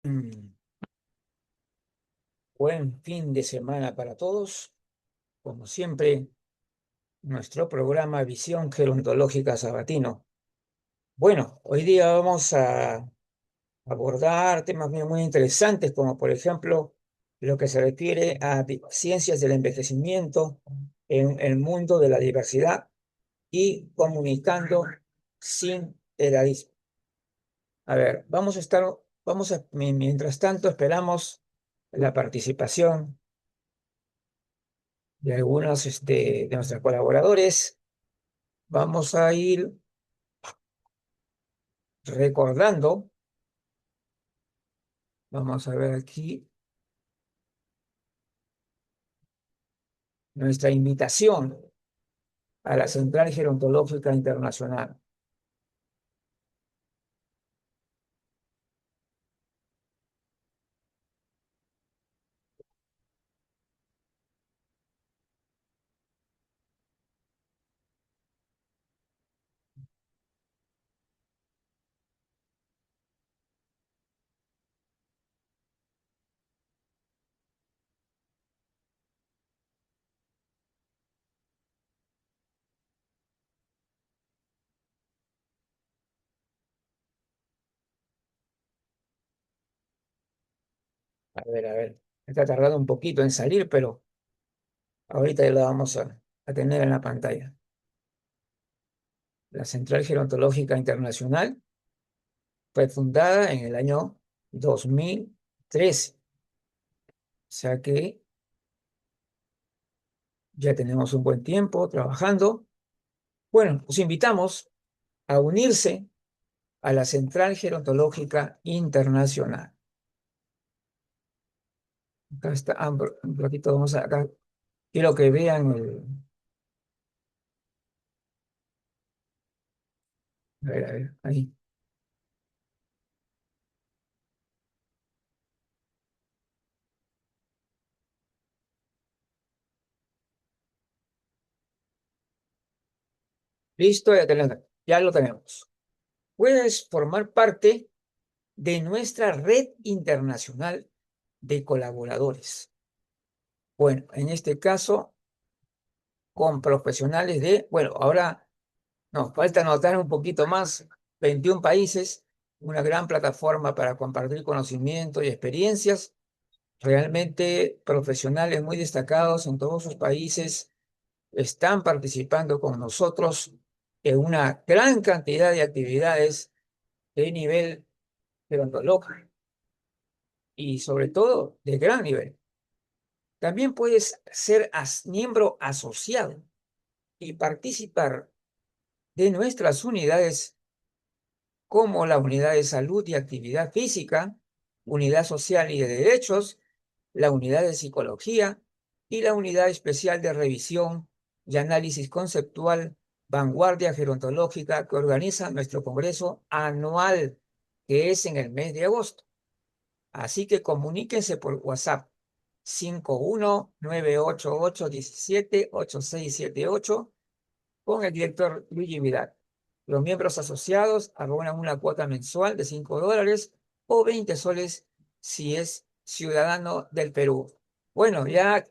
Mm, Buen fin de semana para todos. Como siempre, nuestro programa Visión Gerontológica Sabatino. Bueno, hoy día vamos a abordar temas muy interesantes, como por ejemplo lo que se refiere a ciencias del envejecimiento en el mundo de la diversidad y comunicando sin edadismo. A ver, mientras tanto esperamos la participación de algunos de nuestros colaboradores. Vamos a ir recordando, vamos a ver aquí nuestra invitación a la Central Gerontológica Internacional. A ver, está tardando un poquito en salir, pero ahorita ya lo vamos a tener en la pantalla. La Central Gerontológica Internacional fue fundada en el año 2013, o sea que ya tenemos un buen tiempo trabajando. Bueno, los invitamos a unirse a la Central Gerontológica Internacional. Acá está, un ratito vamos a acá. Quiero que vean a ver, ahí. Listo, ya lo tenemos. Puedes formar parte de nuestra red internacional de colaboradores. Bueno, en este caso, con profesionales bueno, ahora nos falta anotar un poquito más, 21 países, una gran plataforma para compartir conocimiento y experiencias. Realmente profesionales muy destacados en todos sus países están participando con nosotros en una gran cantidad de actividades de nivel gerontológico y sobre todo de gran nivel. También puedes ser miembro asociado y participar de nuestras unidades como la unidad de salud y actividad física, unidad social y de derechos, la unidad de psicología y la unidad especial de revisión y análisis conceptual, vanguardia gerontológica, que organiza nuestro congreso anual, que es en el mes de agosto. Así que comuníquense por WhatsApp 51-988-17-8678 con el director Luigi Vidal. Los miembros asociados abonan una cuota mensual de $5 o 20 soles si es ciudadano del Perú. Bueno, ya,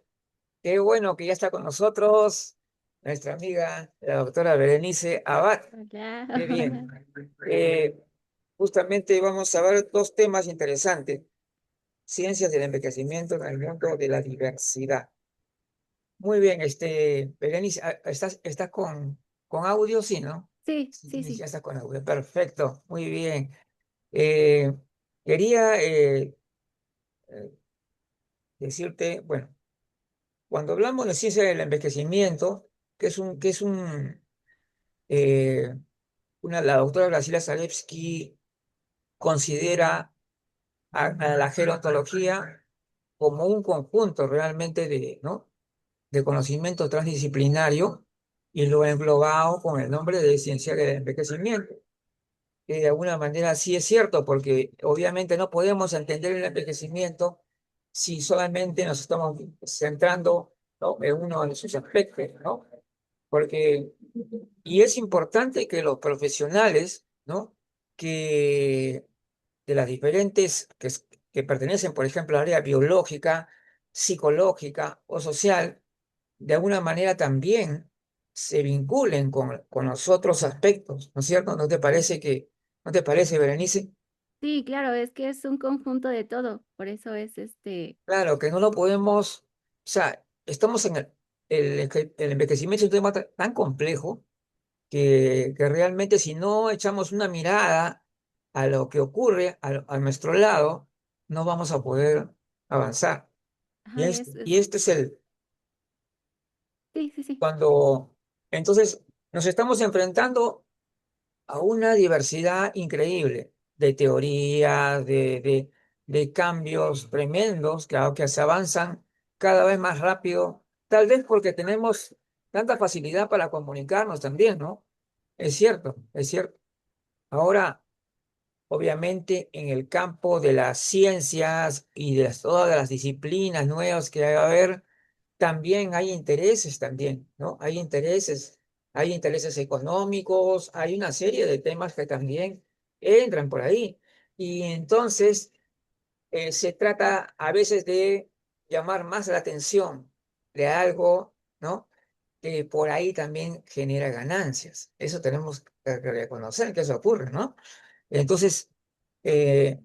qué bueno que ya está con nosotros nuestra amiga, la doctora Berenice Abad. Hola, Qué bien. hola. Eh, Justamente vamos a ver dos temas interesantes. Ciencias del envejecimiento en el mundo de la diversidad. Muy bien, Berenice, ¿estás con audio? Sí, ¿no? Sí, Sí, sí, ya sí. estás con audio. Perfecto, muy bien. Eh, Quería eh, decirte, bueno, cuando hablamos de ciencia del envejecimiento, que es eh, la doctora Graciela Zalewski considera a la gerontología como un conjunto realmente ¿no? de conocimiento transdisciplinario y lo he englobado con el nombre de ciencia del envejecimiento. Que de alguna manera sí es cierto, porque obviamente no podemos entender el envejecimiento si solamente nos estamos centrando, ¿no? en uno de sus aspectos, ¿no? Porque, y es importante que los profesionales, ¿no? que de las diferentes, que pertenecen, por ejemplo, al área biológica, psicológica o social, de alguna manera también se vinculen con los otros aspectos, ¿no es cierto? ¿No te parece, Berenice? Sí, claro, es que es un conjunto de todo, por eso es Claro, que no lo podemos, o sea, estamos en el envejecimiento es un tema tan complejo que realmente si no echamos una mirada a lo que ocurre a nuestro lado, no vamos a poder avanzar. Y ajá, este, y este es el, sí, sí, sí, cuando, entonces, nos estamos enfrentando a una diversidad increíble de teorías, de cambios tremendos que se avanzan cada vez más rápido, tal vez porque tenemos tanta facilidad para comunicarnos también, ¿no? Es cierto, es cierto. Ahora, obviamente, en el campo de las ciencias y de todas las disciplinas nuevas que va a haber, también hay intereses también, ¿no? Hay intereses económicos, hay una serie de temas que también entran por ahí. Y entonces se trata a veces de llamar más la atención de algo, ¿no? Que por ahí también genera ganancias. Eso tenemos que reconocer que eso ocurre, ¿no? Entonces, eh,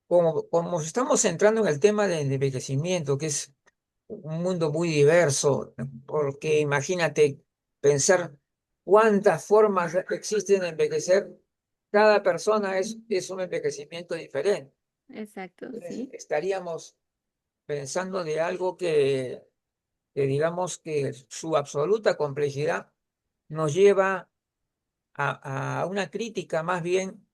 como estamos entrando en el tema del envejecimiento, que es un mundo muy diverso, porque imagínate pensar cuántas formas existen de envejecer, cada persona es un envejecimiento diferente. exacto, Entonces, sí, estaríamos pensando de algo que digamos que su absoluta complejidad nos lleva a una crítica más bien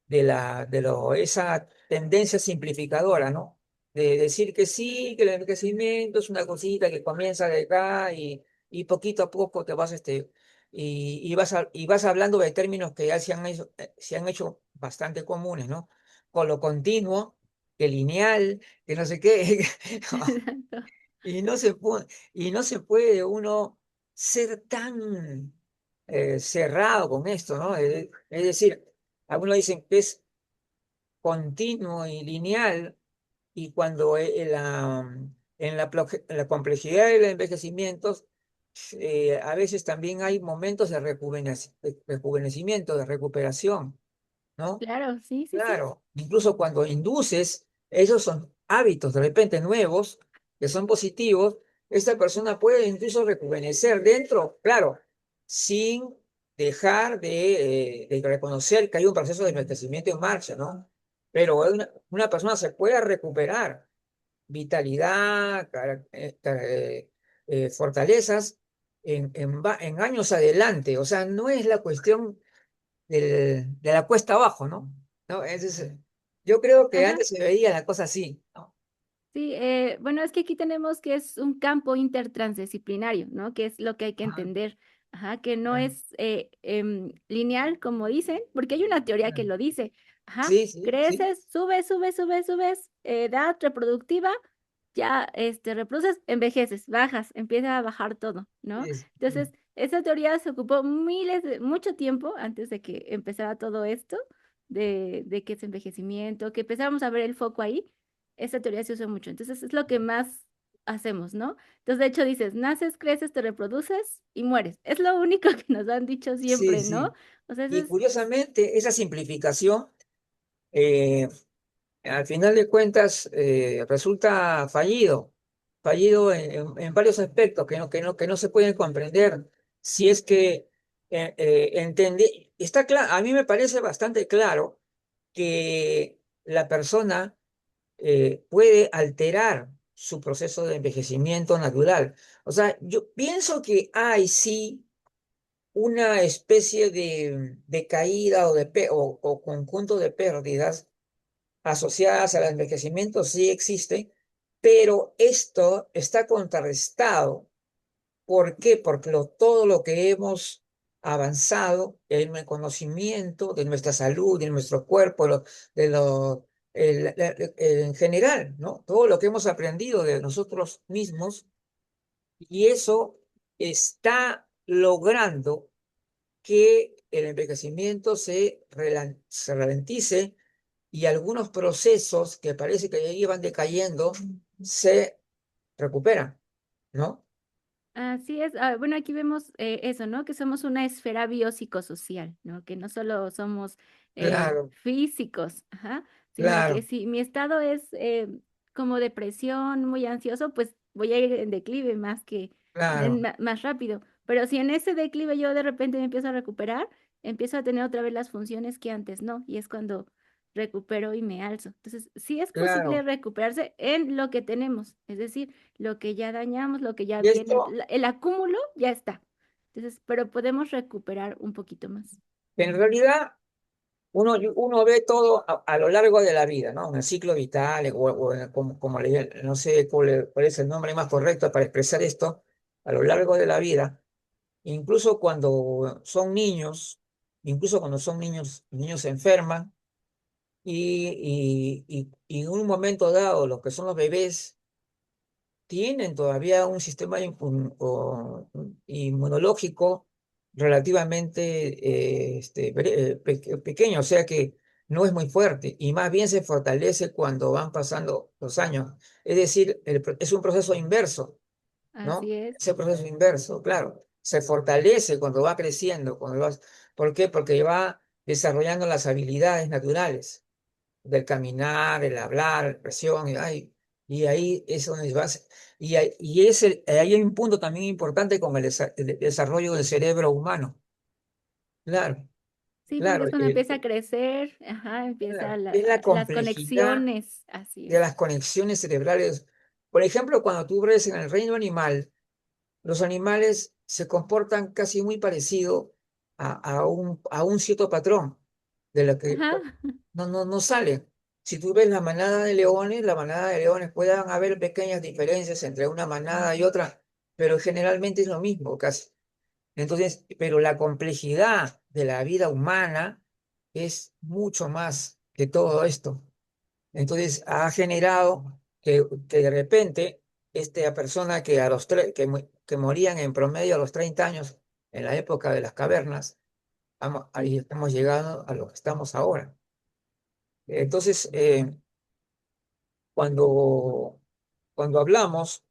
esa tendencia simplificadora, ¿no? De decir que sí, que el enriquecimiento es una cosita que comienza de acá y poquito a poco te vas, y vas hablando de términos que ya se han hecho bastante comunes, ¿no? Con lo continuo, que lineal, que no sé qué. exacto, Y no se puede uno ser tan cerrado con esto, ¿no? Es decir, algunos dicen que es continuo y lineal, y cuando en la complejidad del envejecimiento, a veces también hay momentos de rejuvenecimiento, de recuperación, ¿no? claro, sí, sí, sí, Claro, incluso cuando induces, esos son hábitos de repente nuevos, que son positivos, esta persona puede incluso rejuvenecer dentro, claro, sin dejar de reconocer que hay un proceso de envejecimiento en marcha, ¿no? Pero una persona se puede recuperar vitalidad, fortalezas en años adelante, o sea, no es la cuestión de la cuesta abajo, ¿no? ¿No? Yo creo que ajá. antes se veía la cosa así, ¿no? Sí, bueno, es que aquí tenemos que es un campo intertransdisciplinario, ¿no? Que es lo que hay que Ah, entender, ajá, que no ah, es lineal, como dicen, porque hay una teoría que ah. lo dice, ajá, Sí, sí, sí, creces, subes, edad reproductiva, ya, reproduces, envejeces, bajas, empieza a bajar todo, ¿no? sí, sí, Entonces, esa teoría se ocupó mucho tiempo antes de que empezara todo esto, de que es envejecimiento, que empezáramos a ver el foco ahí. Esa teoría se usa mucho. Entonces es lo que más hacemos, ¿no? Entonces, de hecho, dices, naces, creces, te reproduces y mueres. Es lo único que nos han dicho sí, siempre, ¿no? sí. O sea, eso Y es, curiosamente, esa simplificación, eh, al final de cuentas, resulta fallido en varios aspectos que no se pueden comprender. Si es que está claro, a mí me parece bastante claro que la persona puede alterar su proceso de envejecimiento natural. O sea, yo pienso que hay sí una especie de caída o conjunto de pérdidas asociadas al envejecimiento, sí existe, pero esto está contrarrestado. ¿Por qué? Porque todo lo que hemos avanzado en el conocimiento de nuestra salud, de nuestro cuerpo, en general, ¿no? Todo lo que hemos aprendido de nosotros mismos, y eso está logrando que el envejecimiento se ralentice y algunos procesos que parece que ya iban decayendo se recuperan, ¿no? Así es. Bueno, aquí vemos eso, ¿no? Que somos una esfera biopsicosocial, ¿no? Que no solo somos Claro, físicos, ajá, sino que claro, si mi estado es como depresión, muy ansioso, pues voy a ir en declive claro, más rápido. Pero si en ese declive yo de repente me empiezo a recuperar, empiezo a tener otra vez las funciones que antes no, y es cuando recupero y me alzo. Entonces, sí es posible claro. recuperarse en lo que tenemos, es decir, lo que ya dañamos, lo que ya Y viene, esto, el acúmulo ya está. Entonces, pero podemos recuperar un poquito más. en realidad, uno ve todo a lo largo de la vida, ¿no? En el ciclo vital, como no sé cuál es el nombre más correcto para expresar esto, a lo largo de la vida, incluso cuando son niños, incluso cuando son niños, niños se enferman y en un momento dado, los que son los bebés, tienen todavía un sistema inmunológico relativamente pequeño, o sea que no es muy fuerte y más bien se fortalece cuando van pasando los años. Es decir, es un proceso inverso, Así ¿no? es. Ese proceso inverso, claro, se fortalece cuando va creciendo, ¿por qué? Porque va desarrollando las habilidades naturales del caminar, el hablar, la expresión, y ahí es donde vas. Ahí hay un punto también importante con el desarrollo del cerebro humano. Claro, Sí, porque claro. es cuando empieza a crecer, ajá, empieza Claro, es la las complejidad conexiones, así de es. las conexiones cerebrales. Por ejemplo, cuando tú ves en el reino animal, los animales se comportan casi muy parecido a un cierto patrón de lo que Ajá, no sale. Si tú ves la manada de leones pueden haber pequeñas diferencias entre una manada y otra, pero generalmente es lo mismo casi. Entonces, pero la complejidad de la vida humana es mucho más que todo esto. Entonces, ha generado que de repente esta persona que morían en promedio a los 30 años en la época de las cavernas, sí. ahí estamos llegando a lo que estamos ahora. Entonces, cuando, cuando hablamos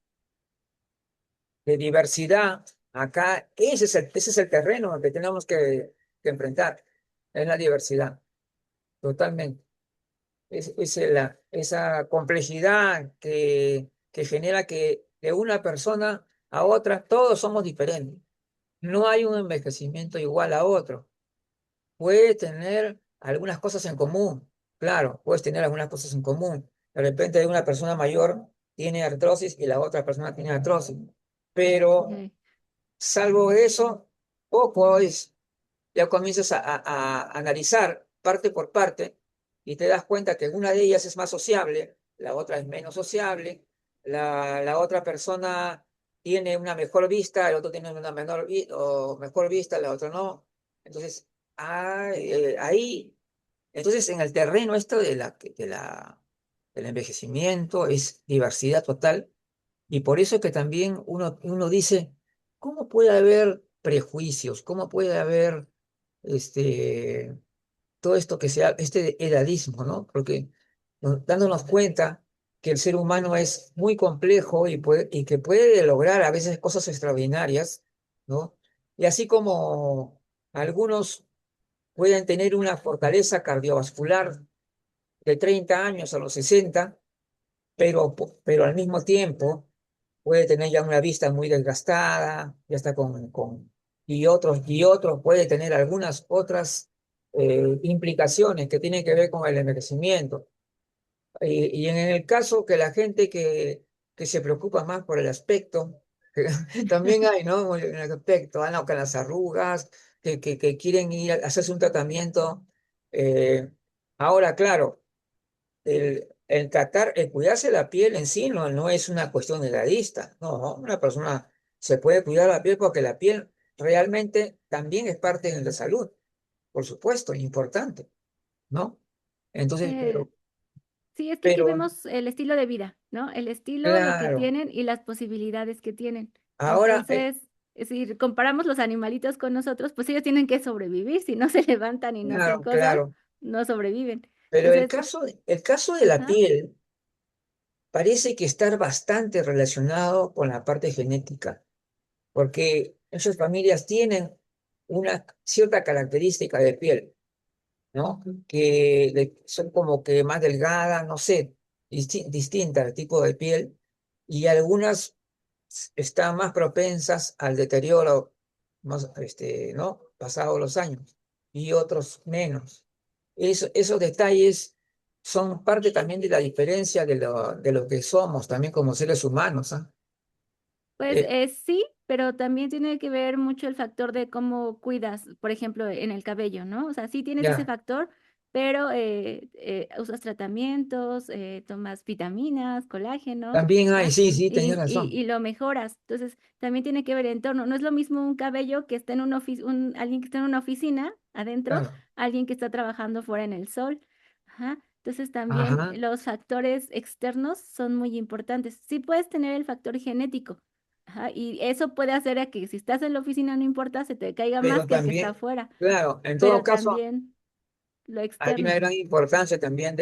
de diversidad, acá ese es el terreno que tenemos que enfrentar, es la diversidad, totalmente. Esa complejidad que genera que de una persona a otra todos somos diferentes. No hay un envejecimiento igual a otro. Puede tener algunas cosas en común, claro, puedes tener algunas cosas en común. De repente una persona mayor tiene artrosis y la otra persona tiene artrosis, pero Ok. salvo eso, poco es. Ya comienzas a analizar parte por parte y te das cuenta que una de ellas es más sociable, la otra es menos sociable, la otra persona tiene una mejor vista, el otro tiene una o mejor vista, la otra no. Entonces, ahí, entonces en el terreno esto del envejecimiento es diversidad total y por eso que también uno dice, ¿cómo puede haber prejuicios? ¿Cómo puede haber este, todo esto este edadismo, ¿no? Porque dándonos cuenta que el ser humano es muy complejo y que puede lograr a veces cosas extraordinarias, ¿no? Y así como algunos pueden tener una fortaleza cardiovascular de 30 años a los 60, pero al mismo tiempo puede tener ya una vista muy desgastada, ya está y otros puede tener algunas otras implicaciones que tienen que ver con el envejecimiento. Y en el caso que la gente que se preocupa más por el aspecto, que también hay, ¿no? En el aspecto, no, que las arrugas, que quieren ir a hacerse un tratamiento. eh, Ahora, claro, el cuidarse la piel en sí no es una cuestión edadista, no, una persona se puede cuidar la piel porque la piel realmente también es parte de la salud, por supuesto, importante, ¿no? Entonces, Eh, sí, es que aquí pero, vemos el estilo de vida, ¿no? El estilo, lo que claro, tienen y las posibilidades que tienen. ahora, Entonces, si comparamos los animalitos con nosotros, pues ellos tienen que sobrevivir. Si no se levantan y no hacen claro, cosas, claro, no sobreviven. Pero Entonces, el caso de la ajá, piel parece que estar bastante relacionado con la parte genética, porque muchas familias tienen una cierta característica de piel, ¿no? Son como que más delgadas, no sé, distintas al tipo de piel, y algunas están más propensas al deterioro, más, ¿no? Pasados los años, y otros menos. Esos detalles son parte también de la diferencia de lo que somos también como seres humanos, ¿ah? pues Eh, sí, pero también tiene que ver mucho el factor de cómo cuidas, por ejemplo, en el cabello, ¿no? O sea, sí tienes ese ya, factor, pero usas tratamientos, tomas vitaminas, colágeno, también hay, ajá, sí, sí, tenías y razón, lo mejoras. Entonces, también tiene que ver el entorno. No es lo mismo un cabello que está en una alguien que está en una oficina adentro, claro, alguien que está trabajando fuera en el sol. Ajá. Entonces, también ajá, los factores externos son muy importantes. Sí puedes tener el factor genético. Ajá, y eso puede hacer a que si estás en la oficina no importa, se te caiga más pero que el que está también, afuera, claro, en todo pero caso, también lo hay una externo. gran importancia también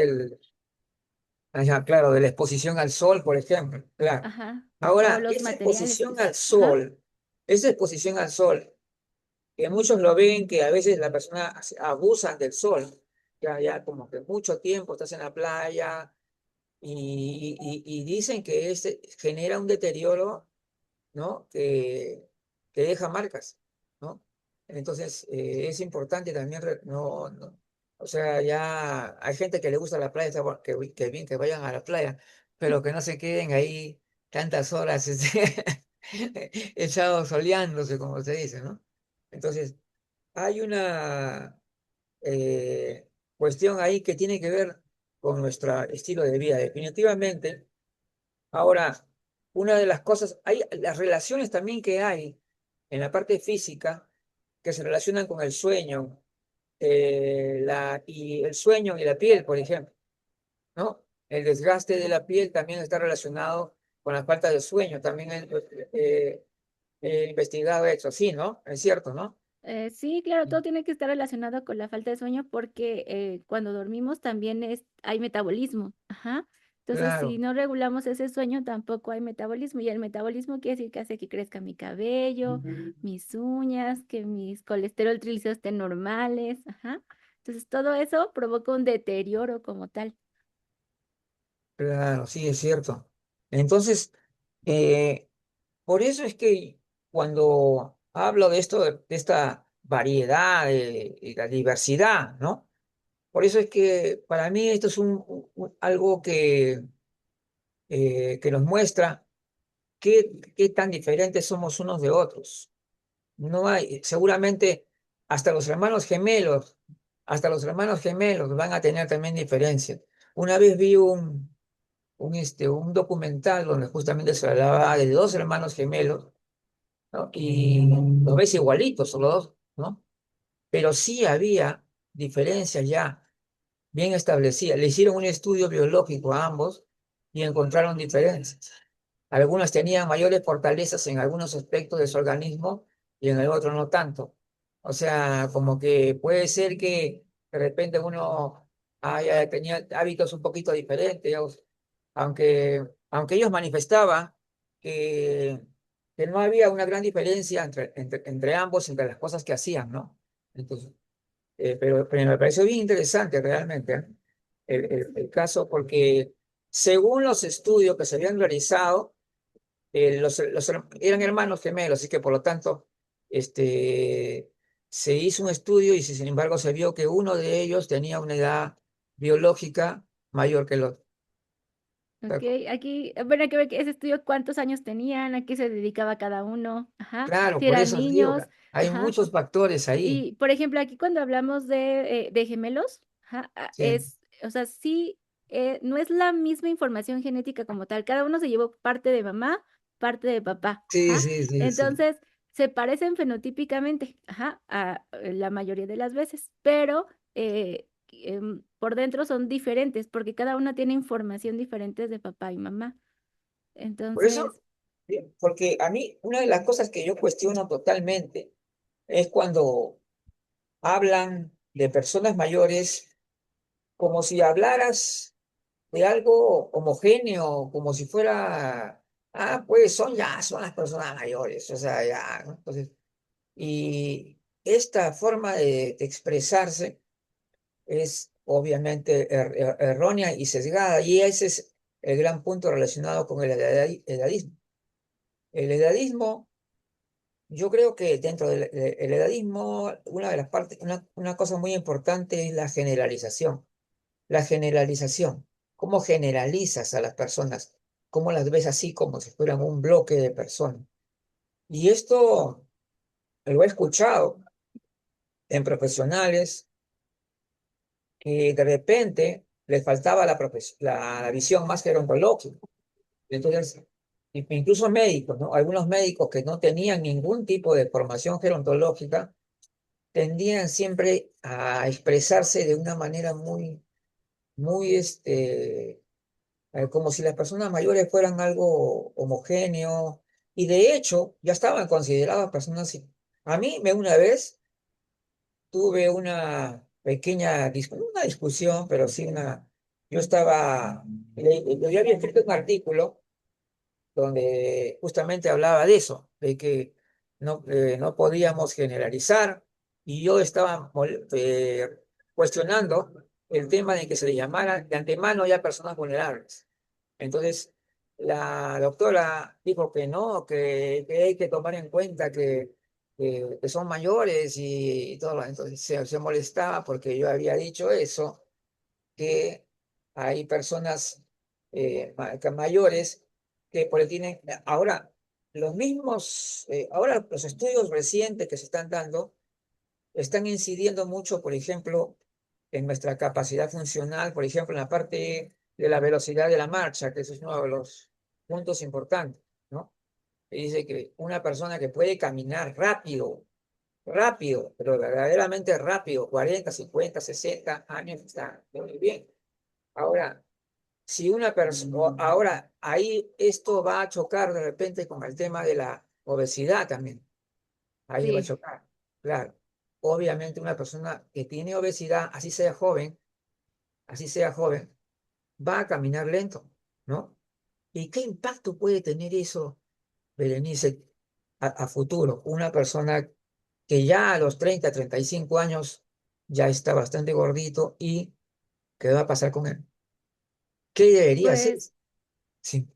claro, de la exposición al sol, por ejemplo, claro. Ajá. O Ahora, los esa materiales exposición que al ajá. sol, esa exposición al sol, que muchos lo ven que a veces las personas abusan del sol, ya como que mucho tiempo estás en la playa y dicen que genera un deterioro, ¿no? Que deja marcas, ¿no? Entonces, es importante también, o sea, ya hay gente que le gusta la playa, está que bien que vayan a la playa, pero que no se queden ahí tantas horas echados soleándose, como se dice, ¿no? Entonces, hay una cuestión ahí que tiene que ver con nuestro estilo de vida. Definitivamente, ahora, una de las cosas, hay las relaciones también que hay en la parte física que se relacionan con el sueño, y el sueño y la piel, por ejemplo, ¿no? El desgaste de la piel también está relacionado con la falta de sueño, también investigado eso, sí, ¿no? Es cierto, ¿no? Sí, claro, todo tiene que estar relacionado con la falta de sueño porque cuando dormimos también hay metabolismo. Ajá. Entonces, si Claro. no regulamos ese sueño, tampoco hay metabolismo. Y el metabolismo quiere decir que hace que crezca mi cabello, mis uñas, que mis colesterol triglicéridos estén normales. Ajá. Entonces, todo eso provoca un deterioro como tal. Claro, sí, es cierto. Entonces, eh, por eso es que cuando hablo de esto, de esta variedad y la diversidad, ¿no? Por eso es que para mí esto es algo que nos muestra qué tan diferentes somos unos de otros. No hay, seguramente hasta los hermanos gemelos van a tener también diferencias. Una vez vi un documental donde justamente se hablaba de dos hermanos gemelos, ¿no? Y los ves igualitos los dos, ¿no? Pero sí había diferencias ya bien establecidas. Le hicieron un estudio biológico a ambos y encontraron diferencias. Algunos tenían mayores fortalezas en algunos aspectos de su organismo y en el otro no tanto. O sea, como que puede ser que de repente uno tenía hábitos un poquito diferentes, aunque ellos manifestaban que, que no había una gran diferencia entre ambos, entre las cosas que hacían, ¿no? Entonces, pero me pareció bien interesante realmente, ¿eh? El caso, porque según los estudios que se habían realizado, eran hermanos gemelos, así que por lo tanto, este, se hizo un estudio y sin embargo se vio que uno de ellos tenía una edad biológica mayor que el otro. Ok, aquí, bueno, hay que ver que ese estudio cuántos años tenían, a qué se dedicaba cada uno, ajá, Claro, si por eran eso digo, niños, hay ajá. muchos factores ahí. Y, por ejemplo, aquí cuando hablamos de gemelos, ajá, Sí, o sea, sí, no es la misma información genética como tal. Cada uno se llevó parte de mamá, parte de papá, sí, ajá. sí, sí, sí. Entonces, se parecen fenotípicamente, ajá, la mayoría de las veces, pero por dentro son diferentes porque cada uno tiene información diferente de papá y mamá. Por eso, Entonces, porque a mí una de las cosas que yo cuestiono totalmente es cuando hablan de personas mayores como si hablaras de algo homogéneo, como si fuera, pues son las personas mayores, o sea, ya, ¿no? Entonces, y esta forma de expresarse es obviamente errónea y sesgada, y ese es el gran punto relacionado con el edadismo. El edadismo, yo creo que dentro del edadismo, una de las partes, una cosa muy importante es la generalización. La generalización. ¿Cómo generalizas a las personas? ¿Cómo las ves así como si fueran un bloque de personas? Y esto lo he escuchado en profesionales que de repente les faltaba la visión más gerontológica. Entonces, incluso médicos, ¿no? Algunos médicos que no tenían ningún tipo de formación gerontológica tendían siempre a expresarse de una manera muy, como si las personas mayores fueran algo homogéneo, y de hecho ya estaban consideradas personas. A mí una vez tuve una pequeña una discusión, pero sí yo yo había escrito un artículo donde justamente hablaba de eso, de que no podíamos generalizar, y yo estaba cuestionando el tema de que se le llamara de antemano ya personas vulnerables. Entonces, la doctora dijo que no, que hay que tomar en cuenta que son mayores y todo. Entonces se molestaba porque yo había dicho eso, que hay personas que mayores que por tienen. Ahora, ahora los estudios recientes que se están dando están incidiendo mucho, por ejemplo, en nuestra capacidad funcional, por ejemplo, en la parte de la velocidad de la marcha, que ese es uno de los puntos importantes, ¿no? Y dice que una persona que puede caminar rápido, rápido, pero verdaderamente rápido, 40, 50, 60 años, está muy bien. Ahora, si una persona, ahora ahí esto va a chocar de repente con el tema de la obesidad también. Ahí va a Sí, chocar, claro. Obviamente una persona que tiene obesidad, así sea joven, va a caminar lento, ¿no? ¿Y qué impacto puede tener eso, Berenice, a futuro? Una persona que ya a los 30, 35 años ya está bastante gordito, ¿y qué va a pasar con él? ¿Qué debería hacer? pues Sí,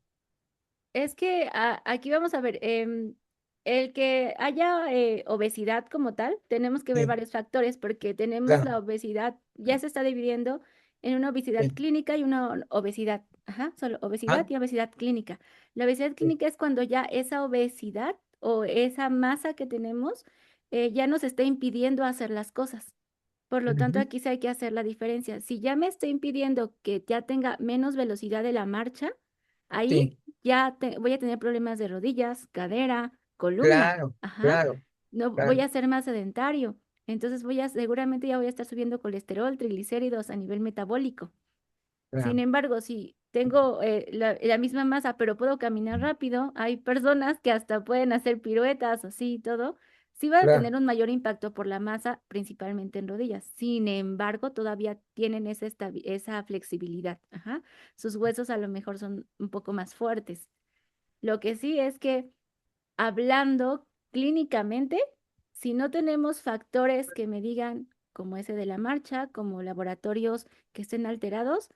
es que aquí vamos a ver, el que haya obesidad como tal, tenemos que ver sí, varios factores porque tenemos claro, la obesidad, ya se está dividiendo en una obesidad sí. clínica y una obesidad, ajá, solo obesidad Ah, y obesidad clínica. La obesidad sí. clínica es cuando ya esa obesidad o esa masa que tenemos ya nos está impidiendo hacer las cosas. Por lo tanto, Ujú, aquí sí hay que hacer la diferencia. Si ya me está impidiendo que ya tenga menos velocidad de la marcha, ahí sí, ya voy a tener problemas de rodillas, cadera, columna. claro, Ajá. claro, No voy claro, a ser más sedentario. Entonces seguramente ya voy a estar subiendo colesterol, triglicéridos a nivel metabólico. Sin claro. embargo, si tengo la misma masa, pero puedo caminar rápido, hay personas que hasta pueden hacer piruetas, así y todo, sí va a Claro, tener un mayor impacto por la masa, principalmente en rodillas. Sin embargo, todavía tienen esa flexibilidad. Ajá. Sus huesos a lo mejor son un poco más fuertes. Lo que sí es que hablando clínicamente, si no tenemos factores que me digan, como ese de la marcha, como laboratorios que estén alterados,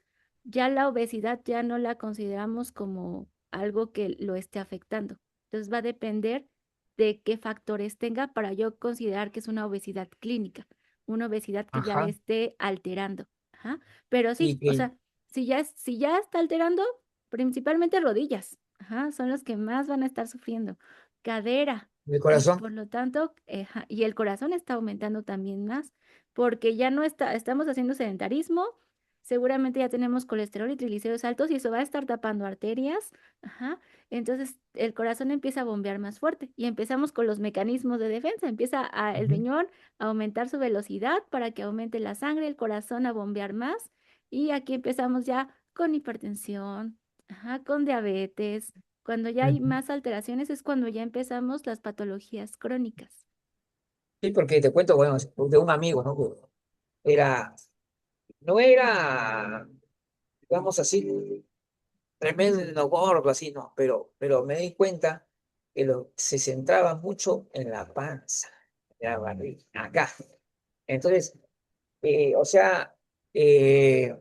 ya la obesidad ya no la consideramos como algo que lo esté afectando. Entonces va a depender de qué factores tenga para yo considerar que es una obesidad clínica, una obesidad que ya le ajá. esté alterando. Ajá. Pero Y sí, o que sea, si ya está alterando, principalmente rodillas, ajá, son los que más van a estar sufriendo, cadera, el y corazón. por lo tanto, y el corazón está aumentando también más, porque ya no estamos haciendo sedentarismo, seguramente ya tenemos colesterol y triglicéridos altos y eso va a estar tapando arterias, ajá, entonces el corazón empieza a bombear más fuerte y empezamos con los mecanismos de defensa, empieza el Ujú, riñón a aumentar su velocidad para que aumente la sangre, el corazón a bombear más y aquí empezamos ya con hipertensión, ajá, con diabetes. Cuando ya hay ujú. más alteraciones es cuando ya empezamos las patologías crónicas. Sí, porque te cuento, bueno, de un amigo, ¿no? Que era no era, digamos así, tremendo gordo, así, no, pero me di cuenta que se centraba mucho en la panza, en la barriga, acá. Entonces, o sea, eh,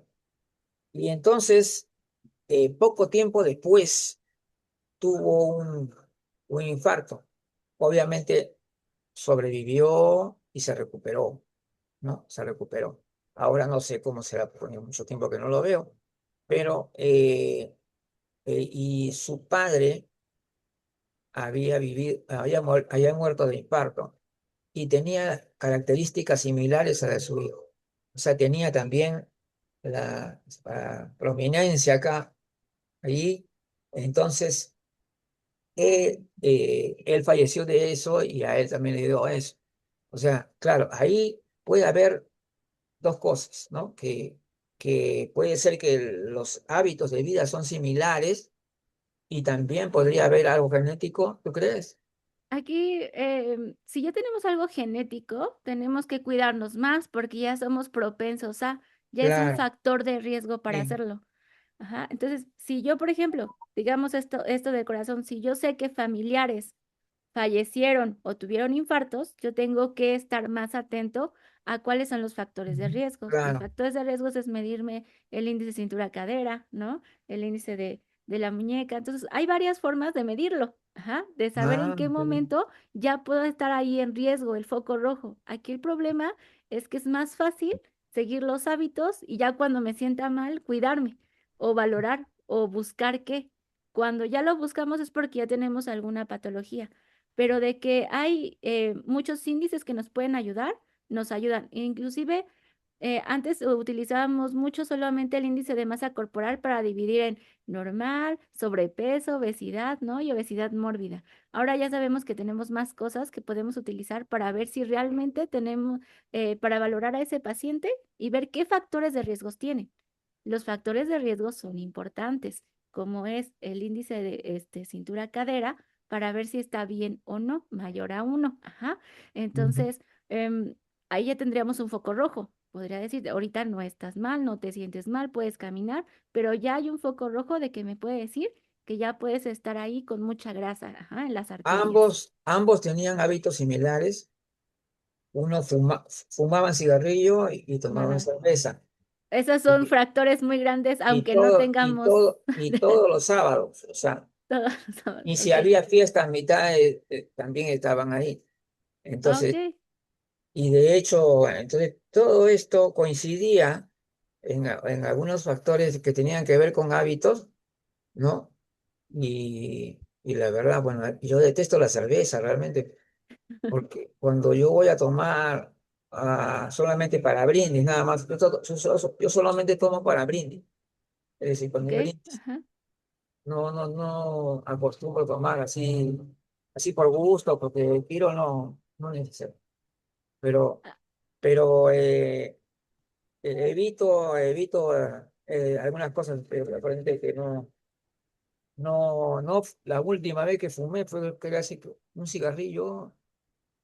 y entonces, poco tiempo después tuvo un infarto. Obviamente sobrevivió y se recuperó, ¿no? Se recuperó. Ahora no sé cómo será, porque mucho tiempo que no lo veo, pero, y su padre había muerto de infarto y tenía características similares a la de su hijo. O sea, tenía también la prominencia acá, ahí. Entonces, él falleció de eso y a él también le dio eso. O sea, claro, ahí puede haber dos cosas, ¿no? Que puede ser que los hábitos de vida son similares y también podría haber algo genético, ¿tú crees? Aquí, si ya tenemos algo genético, tenemos que cuidarnos más porque ya somos propensos a, ya es un Claro, factor de riesgo para sí. hacerlo. Ajá. Entonces, si yo, por ejemplo, digamos esto del corazón, si yo sé que familiares fallecieron o tuvieron infartos, yo tengo que estar más atento a cuáles son los factores de Ujú. riesgos. Los Claro. factores de riesgos es medirme el índice cintura-cadera, ¿no? El índice de la muñeca. Entonces, hay varias formas de medirlo, ajá, de saber en Ah, qué qué bien. momento ya puedo estar ahí en riesgo, el foco rojo. Aquí el problema es que es más fácil seguir los hábitos y ya cuando me sienta mal, cuidarme o valorar o buscar qué. Cuando ya lo buscamos es porque ya tenemos alguna patología, pero de que hay muchos índices que nos pueden ayudar, nos ayudan. Inclusive, antes utilizábamos mucho solamente el índice de masa corporal para dividir en normal, sobrepeso, obesidad, ¿no? Y obesidad mórbida. Ahora ya sabemos que tenemos más cosas que podemos utilizar para ver si realmente tenemos, para valorar a ese paciente y ver qué factores de riesgos tiene. Los factores de riesgo son importantes, como es el índice de cintura-cadera, para ver si está bien o no, mayor a uno. Ajá. Ujú. Entonces, ahí ya tendríamos un foco rojo. Podría decir, ahorita no estás mal, no te sientes mal, puedes caminar, pero ya hay un foco rojo de que me puede decir que ya puedes estar ahí con mucha grasa, ajá, en las arterias. Ambos tenían hábitos similares. Uno fumaban cigarrillo y tomaban Nada. cerveza. Esos son Y, factores muy grandes, y aunque no todo, y tengamos todo, y todos los sábados. O sea, todos los sábados. y si Ok. había fiesta a mitad, también estaban ahí. Ok. Entonces, y de hecho, entonces todo esto coincidía en algunos factores que tenían que ver con hábitos, ¿no? Y la verdad, bueno, yo detesto la cerveza realmente, porque cuando yo voy a tomar solamente para brindis, nada más, yo solamente tomo para brindis, es decir, con Ok. mi brindis. Ajá. No acostumbro a tomar así por gusto, porque quiero no necesito. Pero, Ah, pero evito algunas cosas, aparentemente que no, la última vez que fumé fue que casi un cigarrillo,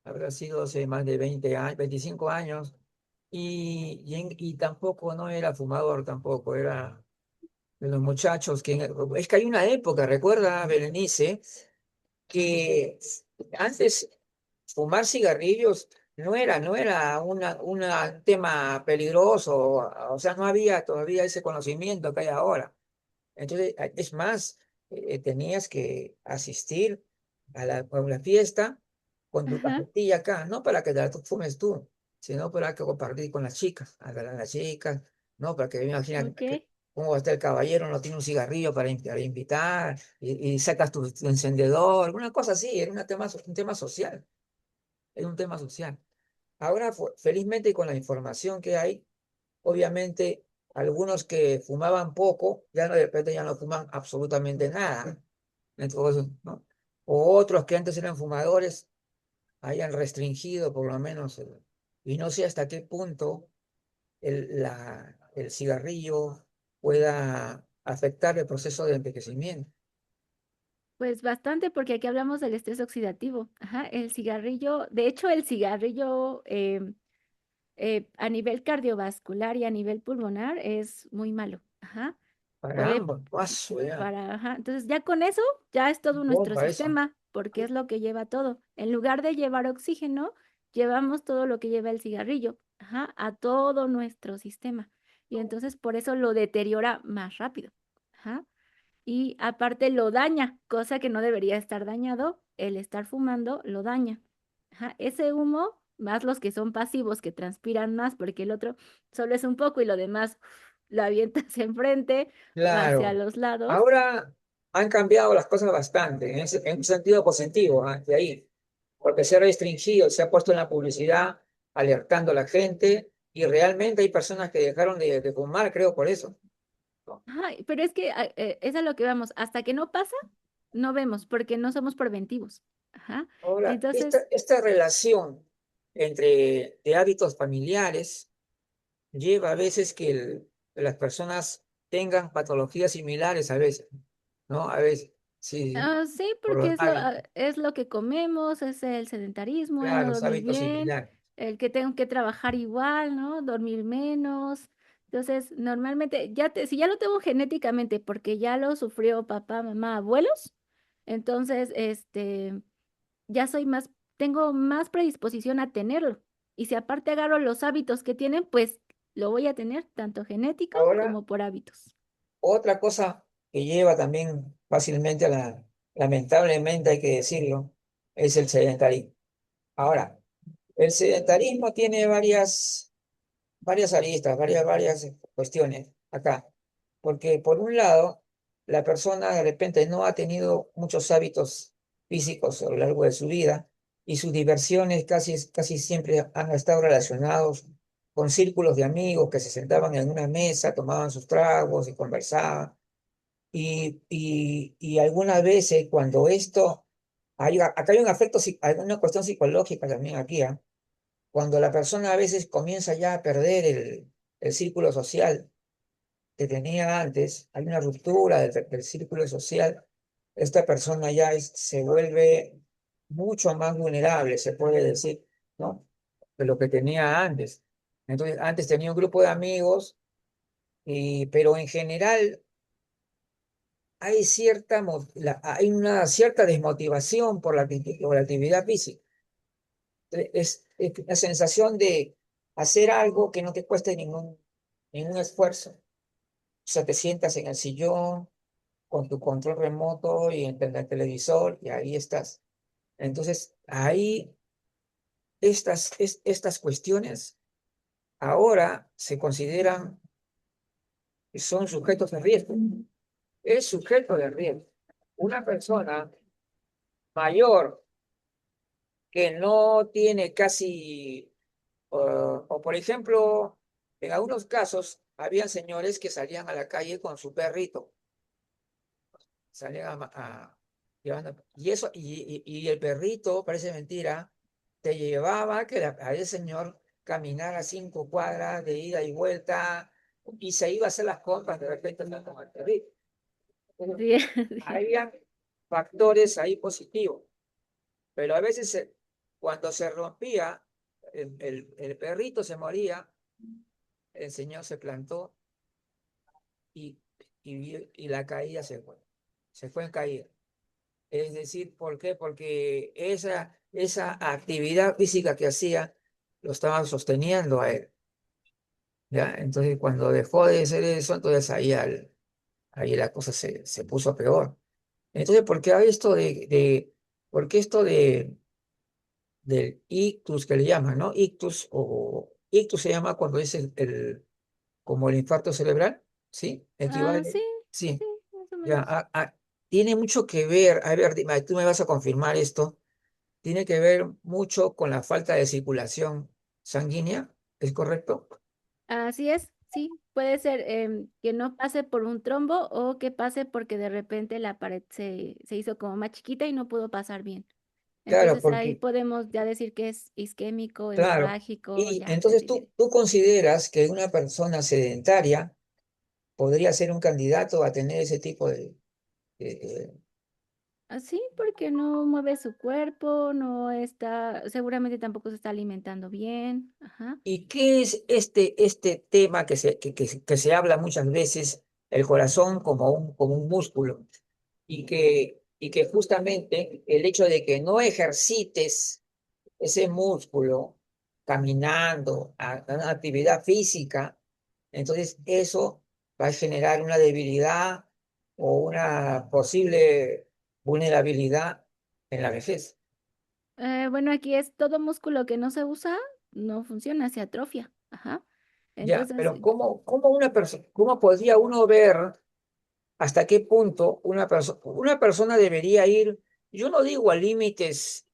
habrá sido hace más de 20 años, 25 años, y tampoco no era fumador, tampoco, era de los muchachos es que hay una época, recuerda, Berenice, que antes fumar cigarrillos no era un tema peligroso, o sea, no había todavía ese conocimiento que hay ahora. Entonces, es más, tenías que asistir a la fiesta con tu ajá. cajetilla acá, no para que te la fumes tú, sino para que compartir con las chicas, a las chicas, no, para que me imaginan Ok. cómo va a estar el caballero, no tiene un cigarrillo para invitar y sacas tu encendedor, una cosa así, era un tema social, es un tema social. Ahora, felizmente, con la información que hay, obviamente, algunos que fumaban poco, ya no, de repente ya no fuman absolutamente nada. Entonces, ¿no? O otros que antes eran fumadores hayan restringido por lo menos, y no sé hasta qué punto el cigarrillo pueda afectar el proceso de envejecimiento. Pues bastante, porque aquí hablamos del estrés oxidativo. Ajá. El cigarrillo, de hecho, el cigarrillo a nivel cardiovascular y a nivel pulmonar es muy malo. Ajá. Para Puede ambos, paso ya. ajá. Entonces ya con eso ya es todo nuestro Bomba eso. sistema, porque es lo que lleva todo. En lugar de llevar oxígeno, llevamos todo lo que lleva el cigarrillo, ajá, a todo nuestro sistema. Y entonces por eso lo deteriora más rápido. Ajá. Y aparte lo daña, cosa que no debería estar dañado, el estar fumando lo daña. Ajá. Ese humo, más los que son pasivos, que transpiran más, porque el otro solo es un poco y lo demás lo avienta hacia enfrente o hacia Claro. los lados. Ahora han cambiado las cosas bastante, en un sentido positivo, de ahí, porque se ha restringido, se ha puesto en la publicidad alertando a la gente y realmente hay personas que dejaron de fumar, creo, por eso. ¿No? Ajá, pero es que es a lo que vamos, hasta que no pasa, no vemos, porque no somos preventivos. Ajá. Ahora, Entonces, esta relación entre de hábitos familiares lleva a veces que las personas tengan patologías similares a veces, ¿no? A veces, sí, sí, por porque los hábitos, es lo que comemos, es el sedentarismo, el no claro, los dormir hábitos bien, similares. el que tengo que trabajar igual, ¿no? Dormir menos. Entonces, normalmente, si ya lo tengo genéticamente, porque ya lo sufrió papá, mamá, abuelos, entonces, ya tengo más predisposición a tenerlo. Y si aparte agarro los hábitos que tienen, pues lo voy a tener, tanto genético Ahora, como por hábitos. otra cosa que lleva también fácilmente lamentablemente hay que decirlo, es el sedentarismo. Ahora, el sedentarismo tiene varias aristas, varias cuestiones acá. Porque por un lado, la persona de repente no ha tenido muchos hábitos físicos a lo largo de su vida y sus diversiones casi siempre han estado relacionados con círculos de amigos que se sentaban en una mesa, tomaban sus tragos y conversaban. Y algunas veces cuando acá hay un afecto, hay una cuestión psicológica también aquí, ¿ah? Cuando la persona a veces comienza ya a perder el círculo social que tenía antes, hay una ruptura del círculo social, esta persona ya se vuelve mucho más vulnerable, se puede decir, ¿no? De lo que tenía antes. Entonces, antes tenía un grupo de amigos, pero en general hay una cierta desmotivación por la actividad física. Es la sensación de hacer algo que no te cueste ningún esfuerzo. O sea, te sientas en el sillón con tu control remoto y en el televisor y ahí estás. Entonces, ahí estas cuestiones ahora se consideran que son sujetos de riesgo. Es sujeto de riesgo. Una persona mayor que no tiene casi, o por ejemplo, en algunos casos, habían señores que salían a la calle con su perrito, salían y eso, y el perrito, parece mentira, te llevaba a ese señor caminara 5 cuadras de ida y vuelta, y se iba a hacer las compras de repente andando con el perrito. Entonces, Sí, sí. había factores ahí positivos, pero a veces cuando se rompía, el perrito se moría, el señor se plantó y, y la caída se fue en caída. Es decir, ¿por qué? Porque esa actividad física que hacía lo estaban sosteniendo a él, ¿ya? Entonces, cuando dejó de hacer eso, entonces ahí la cosa se puso peor. Entonces, ¿por qué hay por qué esto del ictus que le llaman, ¿no? Ictus se llama cuando es como el infarto cerebral, ¿sí? Ah, sí, Equivale, sí, sí, más o ya, menos. tiene mucho que ver, a ver, dime, tú me vas a confirmar esto, tiene que ver mucho con la falta de circulación sanguínea, ¿es correcto? Así es, sí. Puede ser que no pase por un trombo o que pase porque de repente la pared se hizo como más chiquita y no pudo pasar bien. Claro, Entonces ahí porque, podemos ya decir que es isquémico, claro, hemorrágico, y ya se entonces divide. tú consideras que una persona sedentaria podría ser un candidato a tener ese tipo de, Así porque no mueve su cuerpo, no está, seguramente tampoco se está alimentando bien. Ajá. ¿Y qué es este tema que se habla muchas veces, el corazón como un músculo? Y que justamente el hecho de que no ejercites ese músculo caminando, a una actividad física, entonces eso va a generar una debilidad o una posible vulnerabilidad en la vejez. Bueno, aquí es todo músculo que no se usa, no funciona, se atrofia. Ajá. Ya, Entonces, pero ¿cómo una persona, cómo podría uno ver hasta qué punto una persona debería ir, yo no digo a límites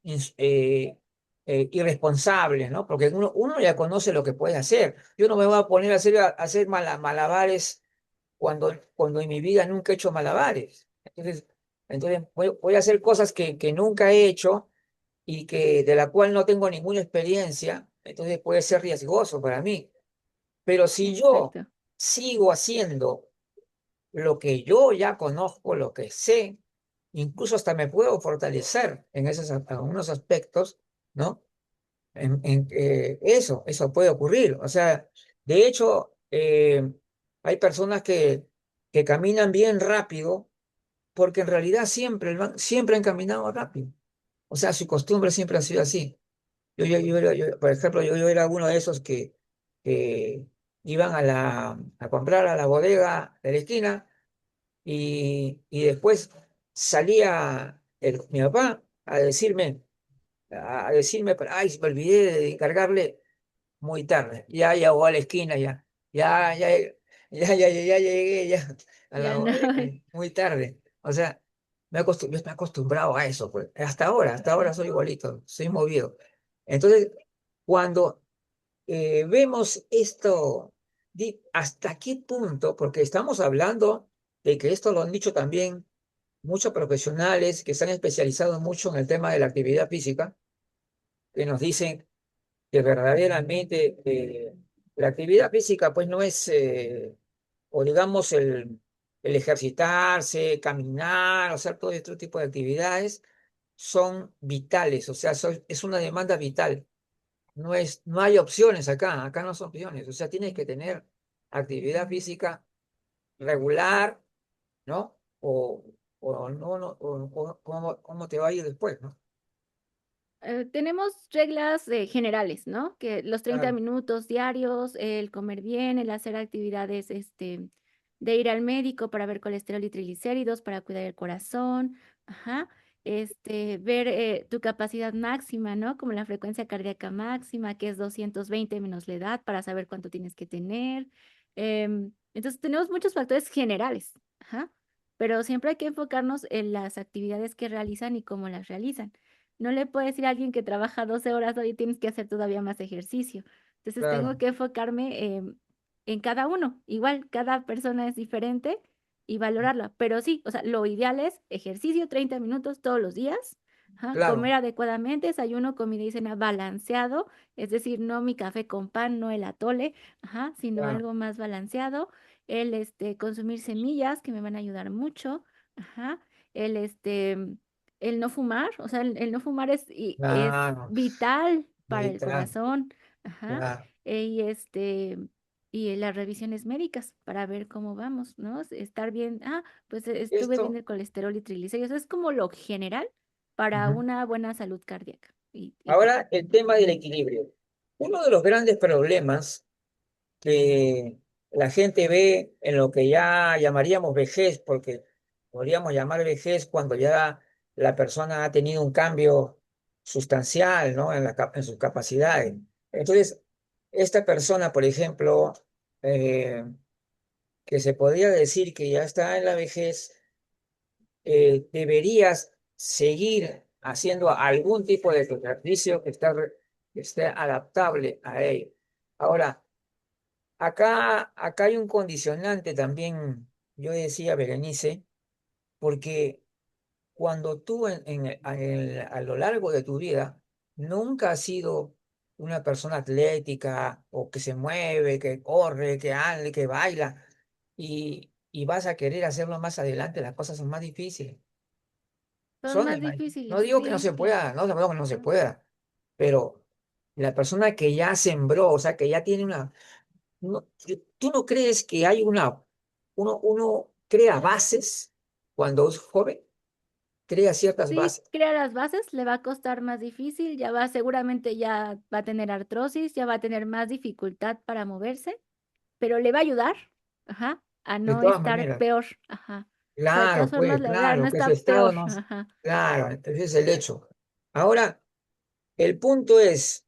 irresponsables, ¿no? Porque uno ya conoce lo que puede hacer. Yo no me voy a poner a hacer malabares cuando en mi vida nunca he hecho malabares. Entonces voy a hacer cosas que nunca he hecho y de la cual no tengo ninguna experiencia, entonces puede ser riesgoso para mí. Pero si yo exacto. sigo haciendo lo que yo ya conozco, lo que sé, incluso hasta me puedo fortalecer en esos algunos aspectos, ¿no? Eso puede ocurrir. O sea, de hecho, hay personas que caminan bien rápido porque en realidad siempre han caminado rápido. O sea, su costumbre siempre ha sido así. Por ejemplo, yo era uno de esos que iban a comprar a la bodega de la esquina y después salía mi papá a decirme, ay, me olvidé de cargarle muy tarde, ya llegó a la esquina, ya, ya, ya llegué ya a la Ya no. bodega, muy tarde. O sea, yo estoy acostumbrado a eso, pues. Hasta ahora soy igualito, soy movido. Entonces, cuando vemos esto, hasta qué punto, porque estamos hablando de que esto lo han dicho también muchos profesionales que se han especializado mucho en el tema de la actividad física, que nos dicen que verdaderamente la actividad física pues no es, o digamos, el ejercitarse, caminar, o hacer todo este tipo de actividades, son vitales, o sea, es una demanda vital. No hay opciones acá no son opciones, o sea, tienes que tener actividad física regular, ¿no? O no, no, cómo te va a ir después, ¿no? Tenemos reglas generales, ¿no? Que los 30 Claro, minutos diarios, el comer bien, el hacer actividades, de ir al médico para ver colesterol y triglicéridos, para cuidar el corazón, ajá, ver tu capacidad máxima, ¿no? Como la frecuencia cardíaca máxima, que es 220 menos la edad, para saber cuánto tienes que tener. Entonces, tenemos muchos factores generales, ajá, pero siempre hay que enfocarnos en las actividades que realizan y cómo las realizan. No le puedo decir a alguien que trabaja 12 horas, hoy tienes que hacer todavía más ejercicio. Entonces tengo claro, que enfocarme en cada uno. Igual, cada persona es diferente y valorarla. Pero sí, o sea, lo ideal es ejercicio 30 minutos todos los días, ajá, claro, comer adecuadamente, desayuno, comida y cena balanceado, es decir, no mi café con pan, no el atole, ajá, sino claro, algo más balanceado. El consumir semillas que me van a ayudar mucho, ajá. El el no fumar, o sea, el no fumar es claro, vital para el meditar, corazón, ajá, claro. y y las revisiones médicas para ver cómo vamos, ¿no? Estar bien, pues estuve bien Esto, el colesterol y triglicéridos, es como lo general para ujú. una buena salud cardíaca y todo. Ahora el tema del equilibrio. Uno de los grandes problemas que la gente ve en lo que ya llamaríamos vejez, porque podríamos llamar vejez cuando ya la persona ha tenido un cambio sustancial, ¿no? En sus capacidades. Entonces, esta persona, por ejemplo, eh, que se podría decir que ya está en la vejez, deberías seguir haciendo algún tipo de ejercicio que esté adaptable a ello. Ahora, acá hay un condicionante también, yo decía, Berenice, porque cuando tú a lo largo de tu vida nunca has sido una persona atlética o que se mueve, que corre, que anda, que baila, y vas a querer hacerlo más adelante, las cosas son más difíciles. Son son más el no difíciles, digo que no se sí. pueda, no digo que no se Ajá. pueda, pero la persona que ya sembró, o sea, que ya tiene ¿tú no crees que hay uno crea bases cuando es joven? Crea ciertas Sí, bases. crea las bases, le va a costar más difícil, seguramente ya va a tener artrosis, ya va a tener más dificultad para moverse, pero le va a ayudar, ajá, a De no todas estar maneras, peor, ajá. O sea, de todas claro, formas, pues, le va a ayudar, no claro, que su está estado peor, no, ajá. claro, ese es el hecho. Ahora, el punto es,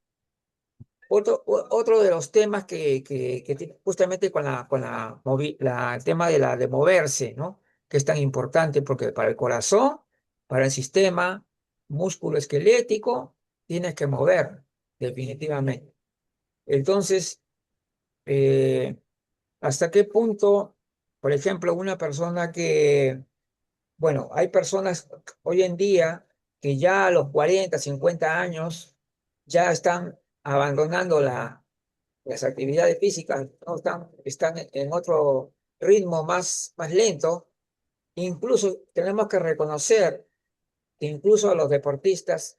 otro de los temas que tiene justamente el tema de moverse, ¿no? Que es tan importante porque para el corazón, para el sistema músculo esquelético, tienes que mover, definitivamente. Entonces, eh, ¿hasta qué punto, por ejemplo, una persona bueno, hay personas hoy en día que ya a los 40, 50 años ya están abandonando las actividades físicas, ¿no? Están en otro ritmo más lento? Incluso tenemos que reconocer que incluso los deportistas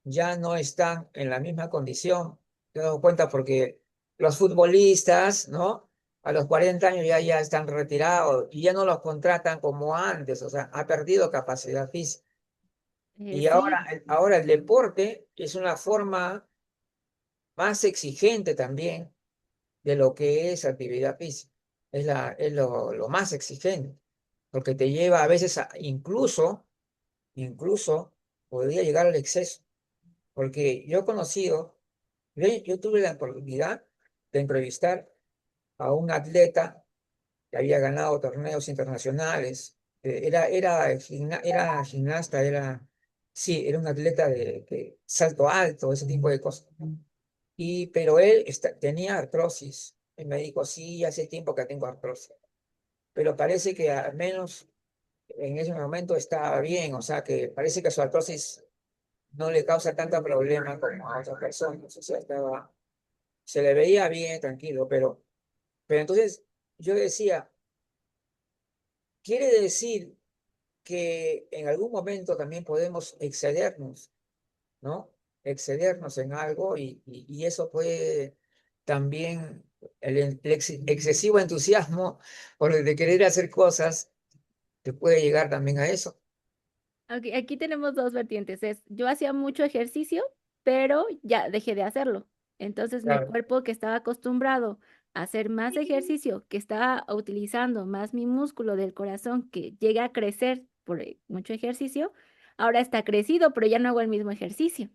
ya no están en la misma condición. Te he dado cuenta porque los futbolistas, ¿no? A los 40 años ya están retirados y ya no los contratan como antes, o sea, ha perdido capacidad física. Y Sí, ahora el deporte es una forma más exigente también de lo que es actividad física. Es lo más exigente, porque te lleva a veces incluso podría llegar al exceso. Porque yo he conocido, yo tuve la oportunidad de entrevistar a un atleta que había ganado torneos internacionales. Era gimnasta, sí, era un atleta de salto alto, ese tipo de cosas. Pero él tenía artrosis. El médico, sí, hace tiempo que tengo artrosis. Pero parece que al menos en ese momento estaba bien, o sea que parece que su artrosis no le causa tanto problema como a otras personas, o sea, se le veía bien, tranquilo, pero entonces yo decía, quiere decir que en algún momento también podemos excedernos, ¿no? Excedernos en algo y eso puede también, excesivo entusiasmo por el de querer hacer cosas, te puede llegar también a eso. aquí tenemos dos vertientes. Yo hacía mucho ejercicio, pero ya dejé de hacerlo. Entonces mi Claro. cuerpo que estaba acostumbrado a hacer más ejercicio, que estaba utilizando más mi músculo del corazón, que llega a crecer por mucho ejercicio, ahora está crecido, pero ya no hago el mismo ejercicio.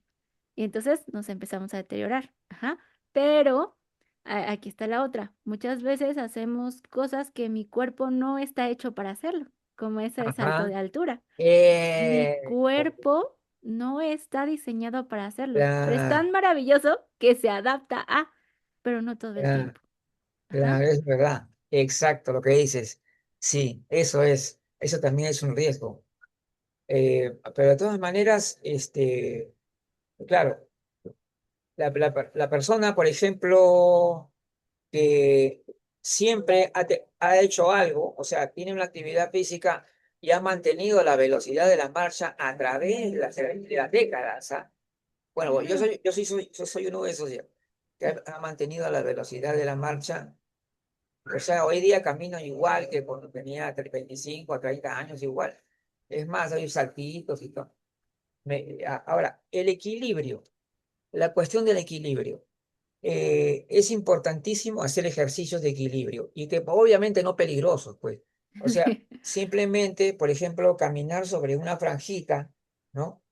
Y entonces nos empezamos a deteriorar. Ajá. Pero aquí está la otra. Muchas veces hacemos cosas que mi cuerpo no está hecho para hacerlo, como ese salto Ajá. de altura. Mi Eh, cuerpo no está diseñado para hacerlo, pero es la, tan maravilloso que se adapta a, pero no todo el la, tiempo. Ajá. es verdad, exacto lo que dices. Sí, eso también es un riesgo. Pero de todas maneras, claro, la persona, por ejemplo, que siempre ha hecho algo, o sea, tiene una actividad física y ha mantenido la velocidad de la marcha a través de las décadas, ¿ah? Bueno, Claro. yo soy uno de esos ya, que ha mantenido la velocidad de la marcha. O sea, hoy día camino igual que cuando tenía 25 a 30 años, igual. Es más, hay saltitos y todo. Ahora, el equilibrio, la cuestión del equilibrio. Es importantísimo hacer ejercicios de equilibrio y que obviamente no peligrosos, pues. O sea, simplemente, por ejemplo, caminar sobre una franjita, ¿no?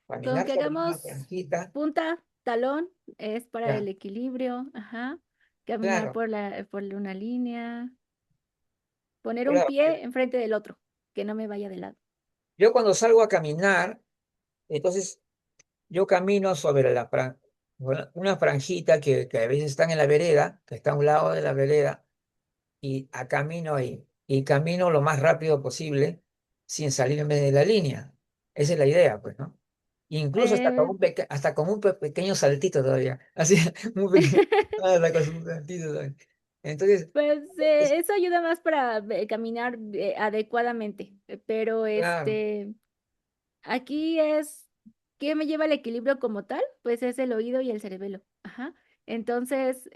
Con Caminar que sobre una hagamos franjita, punta, talón, es para el ya, equilibrio, ajá. Caminar claro, por una línea, poner un claro. pie enfrente del otro, que no me vaya de lado. Yo cuando salgo a caminar, entonces yo camino sobre una franjita que a veces están en la vereda, que está a un lado de la vereda, y camino ahí. Y camino lo más rápido posible sin salirme de la línea. Esa es la idea, pues, ¿no? Incluso Eh, hasta con un pequeño saltito todavía. Así, muy pequeño. Hasta con un saltito todavía. Entonces, Pues es eso ayuda más para caminar adecuadamente, pero claro. Aquí es, ¿qué me lleva al equilibrio como tal? Pues es el oído y el cerebelo. Ajá. Entonces,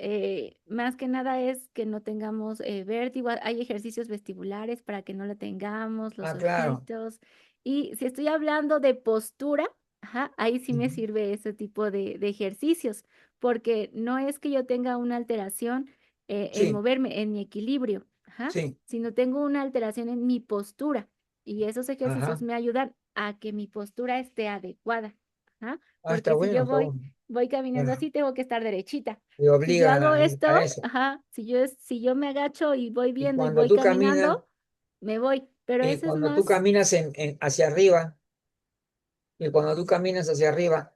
más que nada es que no tengamos vértigo. Hay ejercicios vestibulares para que no lo tengamos, los Ah, claro. ojitos. Y si estoy hablando de postura, ajá, ahí sí me Ujú. sirve ese tipo de ejercicios, porque no es que yo tenga una alteración en Sí, moverme, en mi equilibrio, ajá, sí, sino tengo una alteración en mi postura. Y esos ejercicios ajá. me ayudan a que mi postura esté adecuada. ¿Ah? Ah, está Porque si bueno, yo está bueno. voy caminando Bueno, así, tengo que estar derechita. te Si yo obliga hago a esto, eso. ajá, si yo me agacho y voy Y viendo y cuando voy tú caminas, caminando, me voy. Pero y eso es cuando tú más caminas hacia arriba, y cuando tú caminas hacia arriba,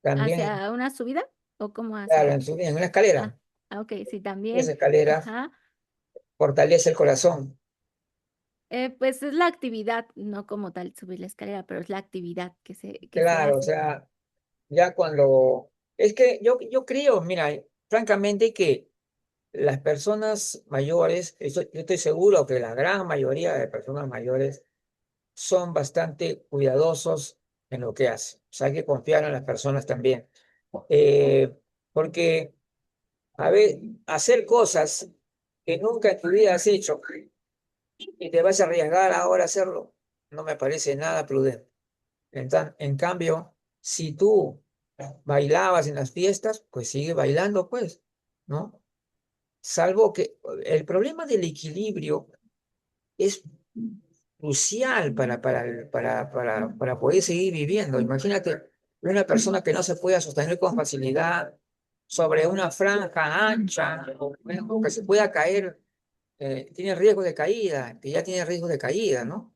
también, hacia una subida o como claro, hacia... en una escalera, Ah, ok, sí, esa también. escalera Ajá. fortalece el corazón. Pues es la actividad, no como tal subir la escalera, pero es la actividad que se Claro, o hace. sea, ya cuando... Es que yo creo, mira, francamente que las personas mayores, yo estoy seguro que la gran mayoría de personas mayores son bastante cuidadosos en lo que hacen. O sea, hay que confiar en las personas también. Eh, Porque, a ver, hacer cosas que nunca en tu vida has hecho y te vas a arriesgar ahora a hacerlo, no me parece nada prudente. En cambio, si tú bailabas en las fiestas, pues sigue bailando, pues, ¿no? Salvo que el problema del equilibrio es crucial para poder seguir viviendo. Imagínate una persona que no se pueda sostener con facilidad sobre una franja ancha o que se pueda caer, tiene riesgo de caída, que ya tiene riesgo de caída, ¿no?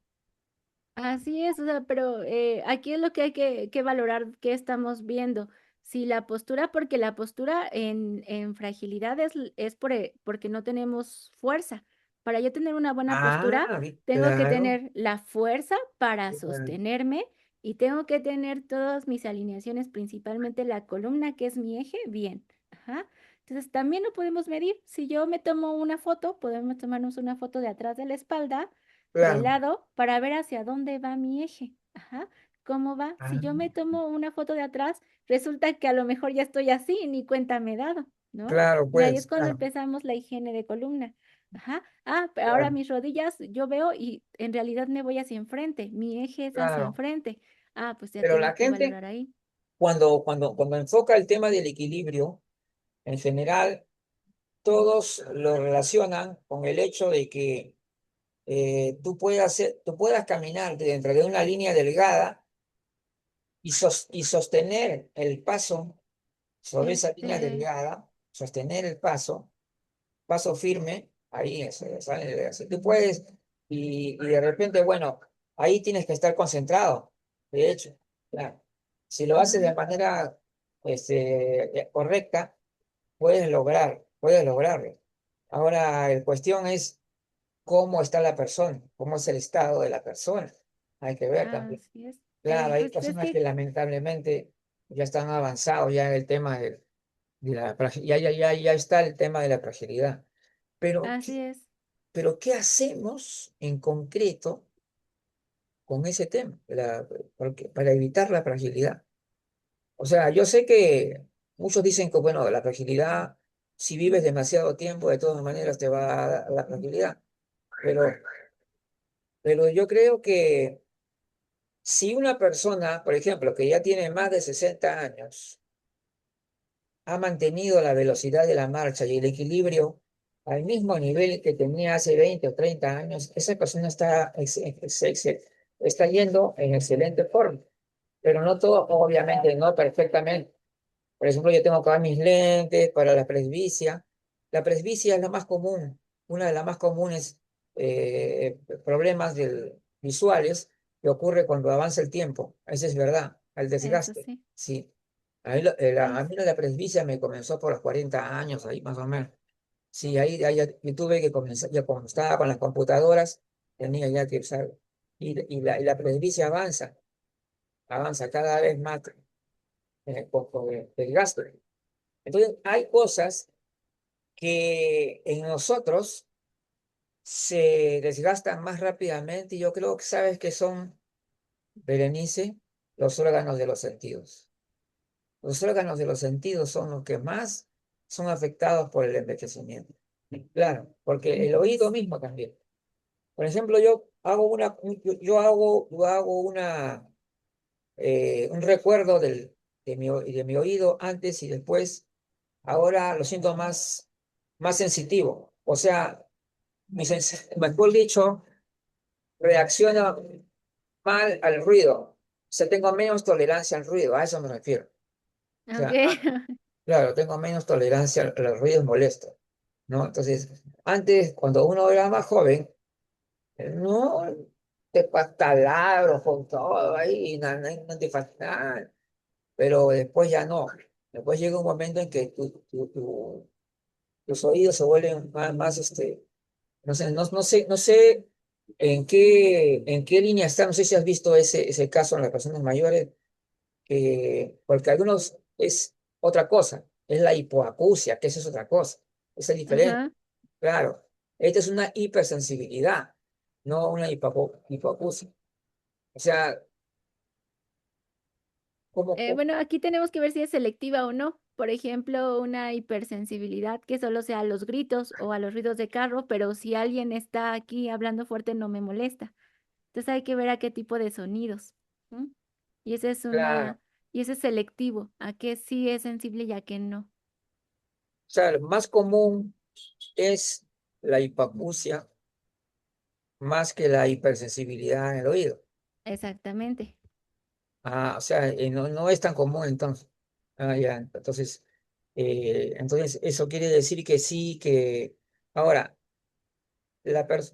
Así es, o sea, pero aquí es lo que hay que valorar qué estamos viendo. Si la postura, porque la postura en fragilidad es porque no tenemos fuerza. Para yo tener una buena postura, tengo que Claro, tener la fuerza para claro, sostenerme y tengo que tener todas mis alineaciones, principalmente la columna, que es mi eje, bien. Ajá. Entonces, también lo podemos medir. Si yo me tomo una foto, podemos tomarnos una foto de atrás de la espalda de claro. lado para ver hacia dónde va mi eje. Ajá. ¿Cómo va? Si Ah, yo me tomo una foto de atrás, resulta que a lo mejor ya estoy así y ni cuenta me he dado, ¿no? claro, Y ahí es pues, cuando claro, empezamos la higiene de columna. Ajá. Ah, pero ahora claro, mis rodillas yo veo y en realidad me voy hacia enfrente. Mi eje es hacia claro. enfrente. Ah, pues ya Pero tengo la que gente, valorar ahí. cuando enfoca el tema del equilibrio, en general, todos lo relacionan con el hecho de que tú puedas caminar dentro de una línea delgada y sostener el paso sobre esa línea Este, delgada, sostener el paso firme, ahí sale así. Tú puedes, y de repente, bueno, ahí tienes que estar concentrado, de hecho, claro. Si lo haces de ah, manera correcta, puedes lograrlo. Ahora, la cuestión es cómo está la persona, cómo es el estado de la persona. Hay que ver también. así es. Claro, hay Pues es personas que que lamentablemente ya están avanzados ya en el tema ya está el tema de la fragilidad. Pero, así es. pero ¿qué hacemos en concreto con ese tema? Para evitar la fragilidad. O sea, yo sé que muchos dicen que, bueno, la fragilidad, si vives demasiado tiempo, de todas maneras te va a dar la fragilidad. Pero, pero yo creo que si una persona, por ejemplo, que ya tiene más de 60 años, ha mantenido la velocidad de la marcha y el equilibrio al mismo nivel que tenía hace 20 o 30 años, esa persona está yendo en excelente forma, pero no todo, obviamente, no perfectamente. Por ejemplo, yo tengo acá mis lentes para la presbicia. La presbicia es la más común, una de las más comunes problemas visuales que ocurre cuando avanza el tiempo. Eso es verdad, el Eso desgaste. sí. Sí. A Sí. mí la presbicia me comenzó por los 40 años, ahí más o menos. Sí, ahí yo tuve que comenzar, ya cuando estaba con las computadoras, tenía ya que usar. Y la presbicia avanza cada vez más con el desgaste. Entonces, hay cosas que en nosotros se desgastan más rápidamente y yo creo que sabes que son Berenice, los órganos de los sentidos. Los órganos de los sentidos son los que más son afectados por el envejecimiento. Claro, porque el oído mismo también. Por ejemplo, yo hago un recuerdo de mi oído antes y después. Ahora lo siento más sensitivo. O sea, mejor dicho, reacciona mal al ruido. O sea, tengo menos tolerancia al ruido, a eso me refiero. O Ok. sea, claro, tengo menos tolerancia a los ruidos molestos, ¿no? Entonces, antes, cuando uno era más joven, no te taladros con todo ahí, no te falta. Pero después ya no. Después llega un momento en que tus oídos se vuelven no sé en qué línea está, no sé si has visto ese caso en las personas mayores, porque algunos es otra cosa, es la hipoacusia, que eso es otra cosa, esa es diferente, Ajá. claro. Esta es una hipersensibilidad, no una hipoacusia. O sea, como, Bueno, aquí tenemos que ver si es selectiva o no. Por ejemplo, una hipersensibilidad que solo sea a los gritos o a los ruidos de carro, pero si alguien está aquí hablando fuerte no me molesta. Entonces hay que ver a qué tipo de sonidos. ¿M? Y ese es claro, y ese es selectivo, a qué sí es sensible y a qué no. o sea, lo más común es la hipoacusia más que la hipersensibilidad en el oído. Exactamente. Ah, o sea, no es tan común entonces. Ah, ya. Entonces eso quiere decir que sí, que ahora,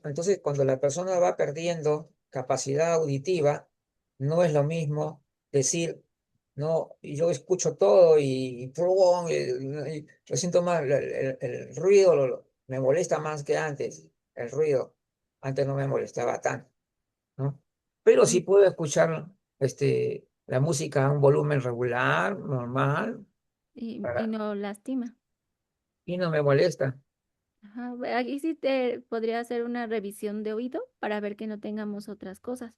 entonces cuando la persona va perdiendo capacidad auditiva, no es lo mismo decir, no, y yo escucho todo ¡prum! Y lo siento más, el ruido me molesta más que antes, el ruido. Antes no me molestaba tanto, ¿no? Pero sí Mm, puedo escuchar la música a un volumen regular, normal, y no lastima. y no me molesta. Ajá, aquí sí te podría hacer una revisión de oído para ver que no tengamos otras cosas,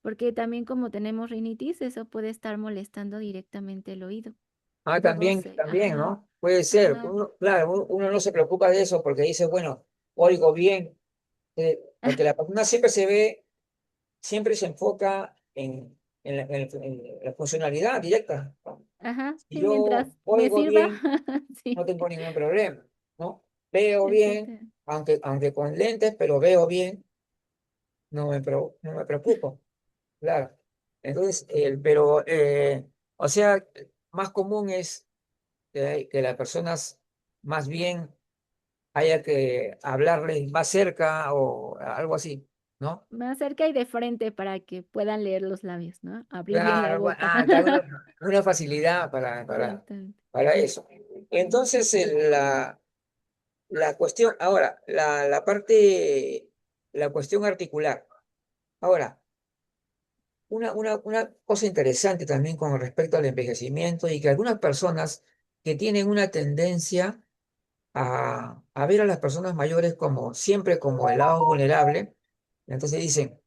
porque también como tenemos rinitis, eso puede estar molestando directamente el oído. Ah, Roce, también, ajá, ¿no? Puede ser. ajá, Claro, uno no se preocupa de eso porque dice, bueno, oigo bien, porque la persona siempre se enfoca en la funcionalidad directa, ¿no? ajá, Si sí, mientras yo me oigo sirva, bien, sí, no tengo ningún problema, ¿no? Veo bien, exacto. aunque con lentes, pero veo bien, no me preocupo, claro. Entonces, o sea, más común es que las personas más bien haya que hablarles más cerca o algo así, ¿no? Más cerca y de frente para que puedan leer los labios, ¿no? Abrir bien la Claro, boca. te da una facilidad Exactamente. para eso. Entonces, la cuestión, ahora, la cuestión articular. Ahora, una cosa interesante también con respecto al envejecimiento y que algunas personas que tienen una tendencia a ver a las personas mayores como siempre como el lado vulnerable, entonces dicen,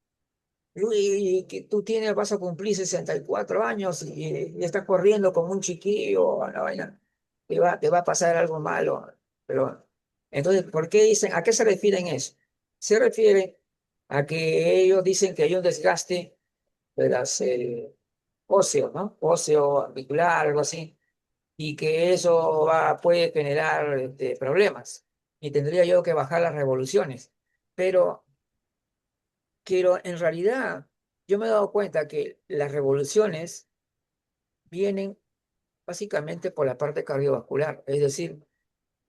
Luis, que tú vas a cumplir 64 años y estás corriendo como un chiquillo, a la vaina, te va a pasar algo malo. Pero, entonces, ¿por qué dicen, a qué se refieren eso? Se refiere a que ellos dicen que hay un desgaste de las óseo, ¿no? Óseo, articular, algo así, y que eso puede generar problemas. Y tendría yo que bajar las revoluciones. Pero Pero en realidad, yo me he dado cuenta que las revoluciones vienen básicamente por la parte cardiovascular, es decir,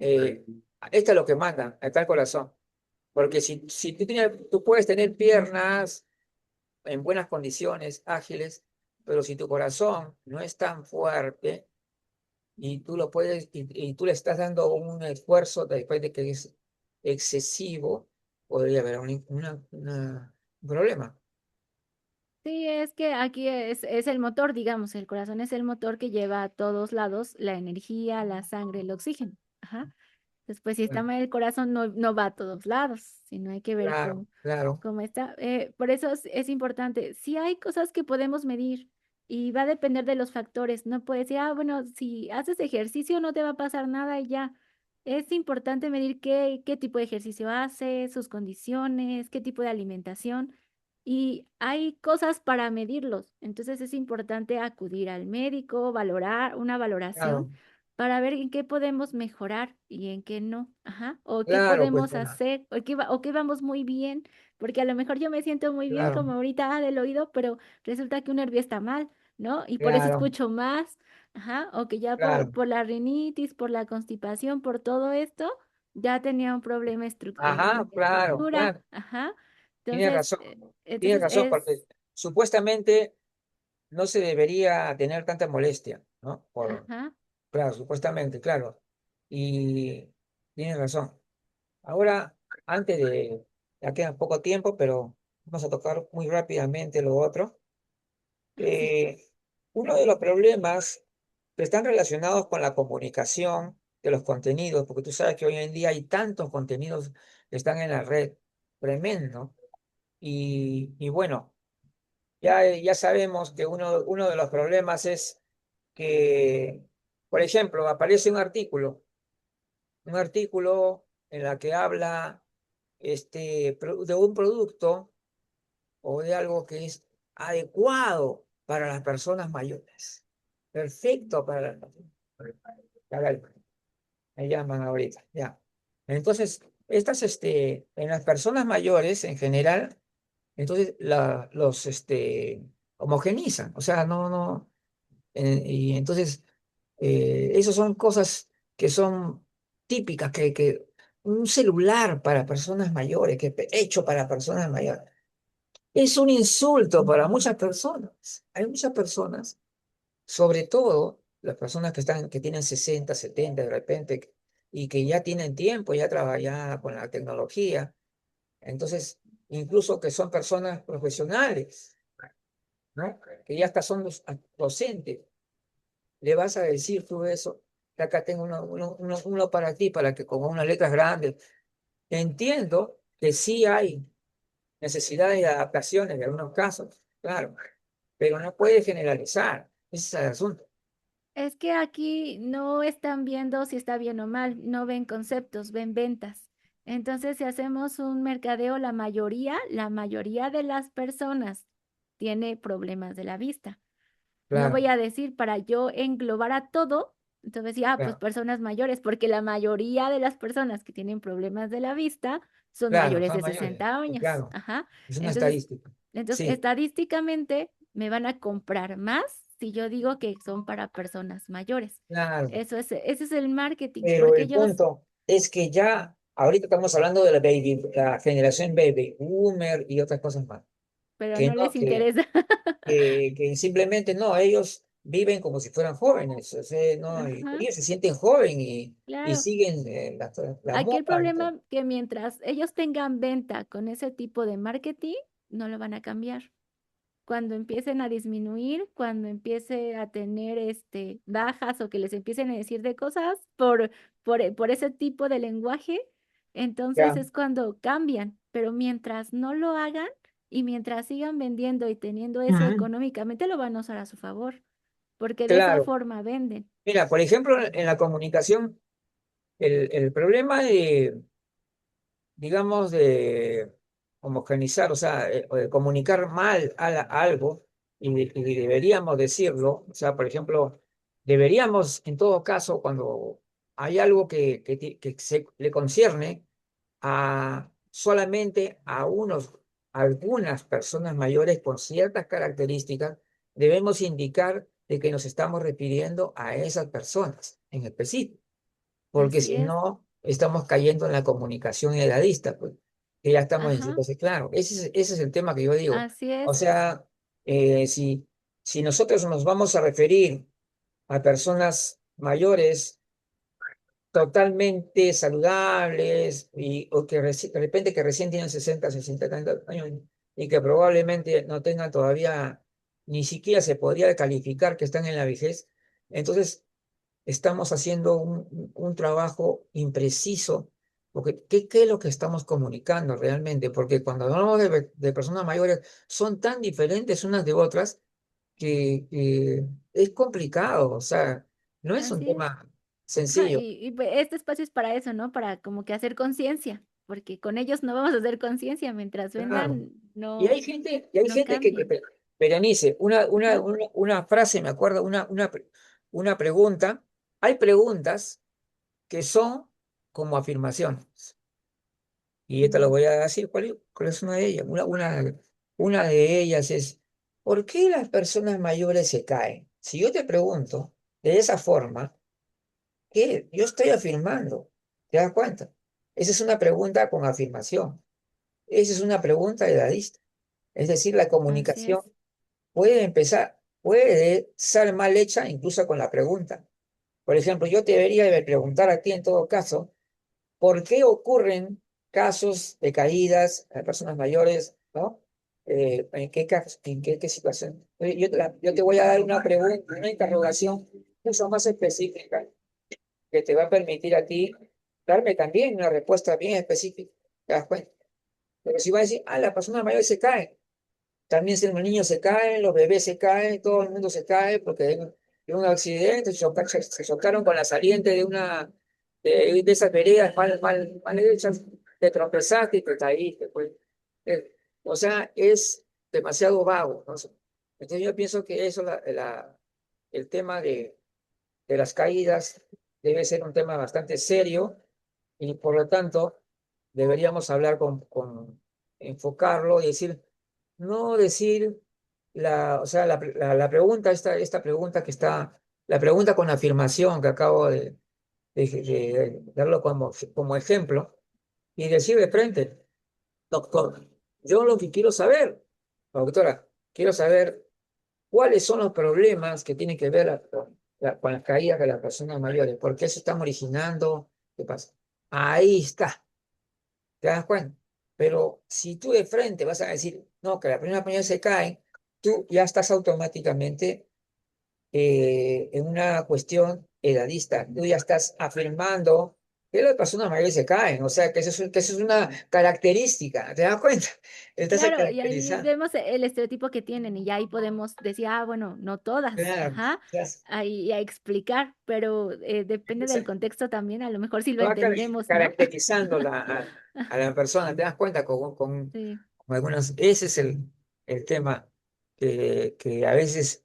eh, esto es lo que manda, acá el corazón. Porque si tú puedes tener piernas en buenas condiciones, ágiles, pero si tu corazón no es tan fuerte y y tú le estás dando un esfuerzo después de que es excesivo, podría haber un problema. Sí, es que aquí es el motor, digamos, el corazón es el motor que lleva a todos lados la energía, la sangre, el oxígeno. Ajá. Después, si está claro, mal el corazón, no va a todos lados, sino hay que ver claro, claro, cómo está. Por eso es importante. Si hay cosas que podemos medir y va a depender de los factores. No puedes decir, ah, bueno, si haces ejercicio no te va a pasar nada y ya. Es importante medir qué tipo de ejercicio hace, sus condiciones, qué tipo de alimentación. Y hay cosas para medirlos. Entonces es importante acudir al médico, valorar una valoración claro, para ver en qué podemos mejorar y en qué no, ajá, o qué claro, pues, podemos hacer, o qué vamos muy bien, porque a lo mejor yo me siento muy bien claro, como ahorita del oído, pero resulta que un nervio está mal, ¿no? Y por eso claro, escucho más, ajá, o que ya claro. por la rinitis, por la constipación, por todo esto, ya tenía un problema Ajá, en la claro, estructura, claro. ajá. Tienes Entonces, razón, tienes entonces razón, porque es, supuestamente no se debería tener tanta molestia, ¿no? ajá, Claro, supuestamente, claro. Y tienes razón. Ahora, antes de, ya queda poco tiempo, pero vamos a tocar muy rápidamente lo otro. sí, Eh, Uno de los problemas que están relacionados con la comunicación de los contenidos, porque tú sabes que hoy en día hay tantos contenidos que están en la red, tremendo. Y bueno, ya sabemos que uno de los problemas es que, por ejemplo, aparece un artículo en la que habla de un producto o de algo que es adecuado para las personas mayores. Perfecto para las personas mayores. Ya, me llaman ahorita, ya. Entonces, en las personas mayores en general, entonces los homogenizan, o sea, no, y entonces, esas son cosas que son típicas, que un celular para personas mayores, hecho para personas mayores. Es un insulto para muchas personas. Hay muchas personas, sobre todo las personas que tienen 60, 70 de repente, y que ya tienen tiempo, ya trabajan con la tecnología. Entonces, incluso que son personas profesionales, ¿no? Que ya hasta son docentes. Le vas a decir tú eso, que acá tengo uno para ti, para que con unas letras grandes. Entiendo que sí hay necesidades de adaptaciones en algunos casos, claro, pero no puede generalizar. Ese es el asunto. es que aquí no están viendo si está bien o mal, no ven conceptos, ven ventas. Entonces, si hacemos un mercadeo, la mayoría de las personas tiene problemas de la vista. No voy Claro, a decir para yo englobar a todo, entonces decir, ah, pues claro, personas mayores, porque la mayoría de las personas que tienen problemas de la vista son claro, mayores son de mayores, 60 años. claro, Ajá. es una Entonces, estadística. entonces, Sí, estadísticamente me van a comprar más si yo digo que son para personas mayores. claro, Ese es el marketing, pero porque el ellos, punto es que ya, ahorita estamos hablando de la generación baby boomer y otras cosas más, pero que no no, les interesa. que simplemente no, ellos viven como si fueran jóvenes, o sea, no, y Ajá, ellos se sienten jóvenes y claro. siguen la Aquí el moda y todo. problema que mientras ellos tengan venta con ese tipo de marketing, no lo van a cambiar. Cuando empiecen a disminuir, cuando empiece a tener bajas o que les empiecen a decir de cosas por ese tipo de lenguaje, entonces Ya. es cuando cambian. Pero mientras no lo hagan y mientras sigan vendiendo y teniendo eso Ujú. económicamente, lo van a usar a su favor, porque de esa Claro. forma venden. Mira, por ejemplo, en la comunicación, el problema digamos, de homogeneizar, o sea, o de comunicar mal algo, y deberíamos decirlo, o sea, por ejemplo, deberíamos, en todo caso, cuando hay algo que le concierne solamente algunas personas mayores con ciertas características, debemos indicar de que nos estamos refiriendo a esas personas en específico, porque Así si es. no, estamos cayendo en la comunicación edadista, pues, que ya estamos Ajá, diciendo, sí, claro, ese es el tema que yo digo. así O es. sea, si nosotros nos vamos a referir a personas mayores totalmente saludables o que de repente que recién tienen 60 60 30 años y que probablemente no tengan todavía, ni siquiera se podría calificar que están en la vejez, entonces estamos haciendo un trabajo impreciso, porque ¿qué es lo que estamos comunicando realmente? Porque cuando hablamos de personas mayores, son tan diferentes unas de otras que es complicado, o sea, no es un Así es. tema Ajá, sencillo. y pues, este espacio es para eso, ¿no? Para como que hacer conciencia, porque con ellos no vamos a hacer conciencia, mientras Claro. vengan, Y hay no gente cambia. Berenice, Ajá, una frase, me acuerdo, una pregunta. Hay preguntas que son como afirmaciones. Y yo te lo ujú, voy a decir, ¿cuál es una de ellas? Una de ellas es, ¿por qué las personas mayores se caen? Si yo te pregunto de esa forma, ¿qué? Yo estoy afirmando, ¿te das cuenta? Esa es una pregunta con afirmación. Esa es una pregunta edadista. Es decir, la así comunicación es, puede ser mal hecha incluso con la pregunta. Por ejemplo, yo te debería de preguntar a ti en todo caso, ¿por qué ocurren casos de caídas a personas mayores, ¿no? ¿En qué casos, qué situación? Yo te voy a dar una pregunta, una interrogación mucho más específica que te va a permitir a ti darme también una respuesta bien específica. ¿Te das cuenta? Pero si va a decir, las personas mayores se caen, también si los niños se caen, los bebés se caen, todo el mundo se cae porque de un accidente, se chocaron con la saliente de esas veredas mal hechas, te tropezaste y te caíste, pues. Eh, o sea, es demasiado vago, ¿no? Entonces yo pienso que eso, el tema de las caídas debe ser un tema bastante serio y por lo tanto deberíamos hablar enfocarlo y decir, no decir o sea, la pregunta, esta pregunta la pregunta con afirmación que acabo de darlo como ejemplo y decir de frente, doctor, yo lo que quiero saber, doctora, quiero saber cuáles son los problemas que tienen que ver con las caídas de las personas mayores, por qué se están originando, qué pasa. Ahí está. ¿Te das cuenta? Pero si tú de frente vas a decir, no, que la primera pañal se cae, tú ya estás automáticamente en una cuestión edadista. Tú ya estás afirmando que las personas mayores se caen. O sea, que eso es una característica. ¿Te das cuenta? Estás claro, y ahí caracterizando. vemos el estereotipo que tienen y ya ahí podemos decir, bueno, no todas, Claro. ajá, ahí a explicar, pero depende del Estás contexto también, a lo mejor si lo va entendemos, ¿no? caracterizando a la persona. ¿Te das cuenta? Sí, Con algunos, ese es el tema que a veces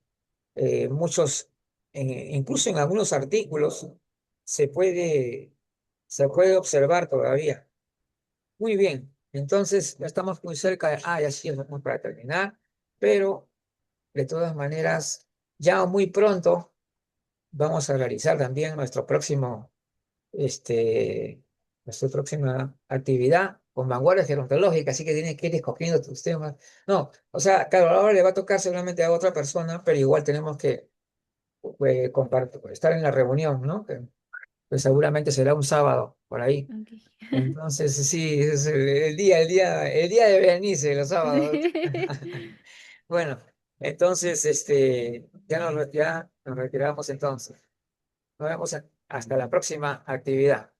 muchos, incluso en algunos artículos, se puede, se puede observar todavía. Muy bien, entonces ya estamos muy cerca ya sí, estamos para terminar, pero de todas maneras, ya muy pronto vamos a realizar también nuestra próxima actividad con vanguardia gerontológica, así que tienes que ir escogiendo tus temas. No, o sea, claro, ahora le va a tocar seguramente a otra persona, pero igual tenemos que compartir, estar en la reunión, ¿no? Que, pues seguramente será un sábado por ahí. ok. Entonces, sí, es el día de Berenice, los sábados. Sí. Bueno, entonces, ya nos retiramos entonces. Nos vemos hasta la próxima actividad.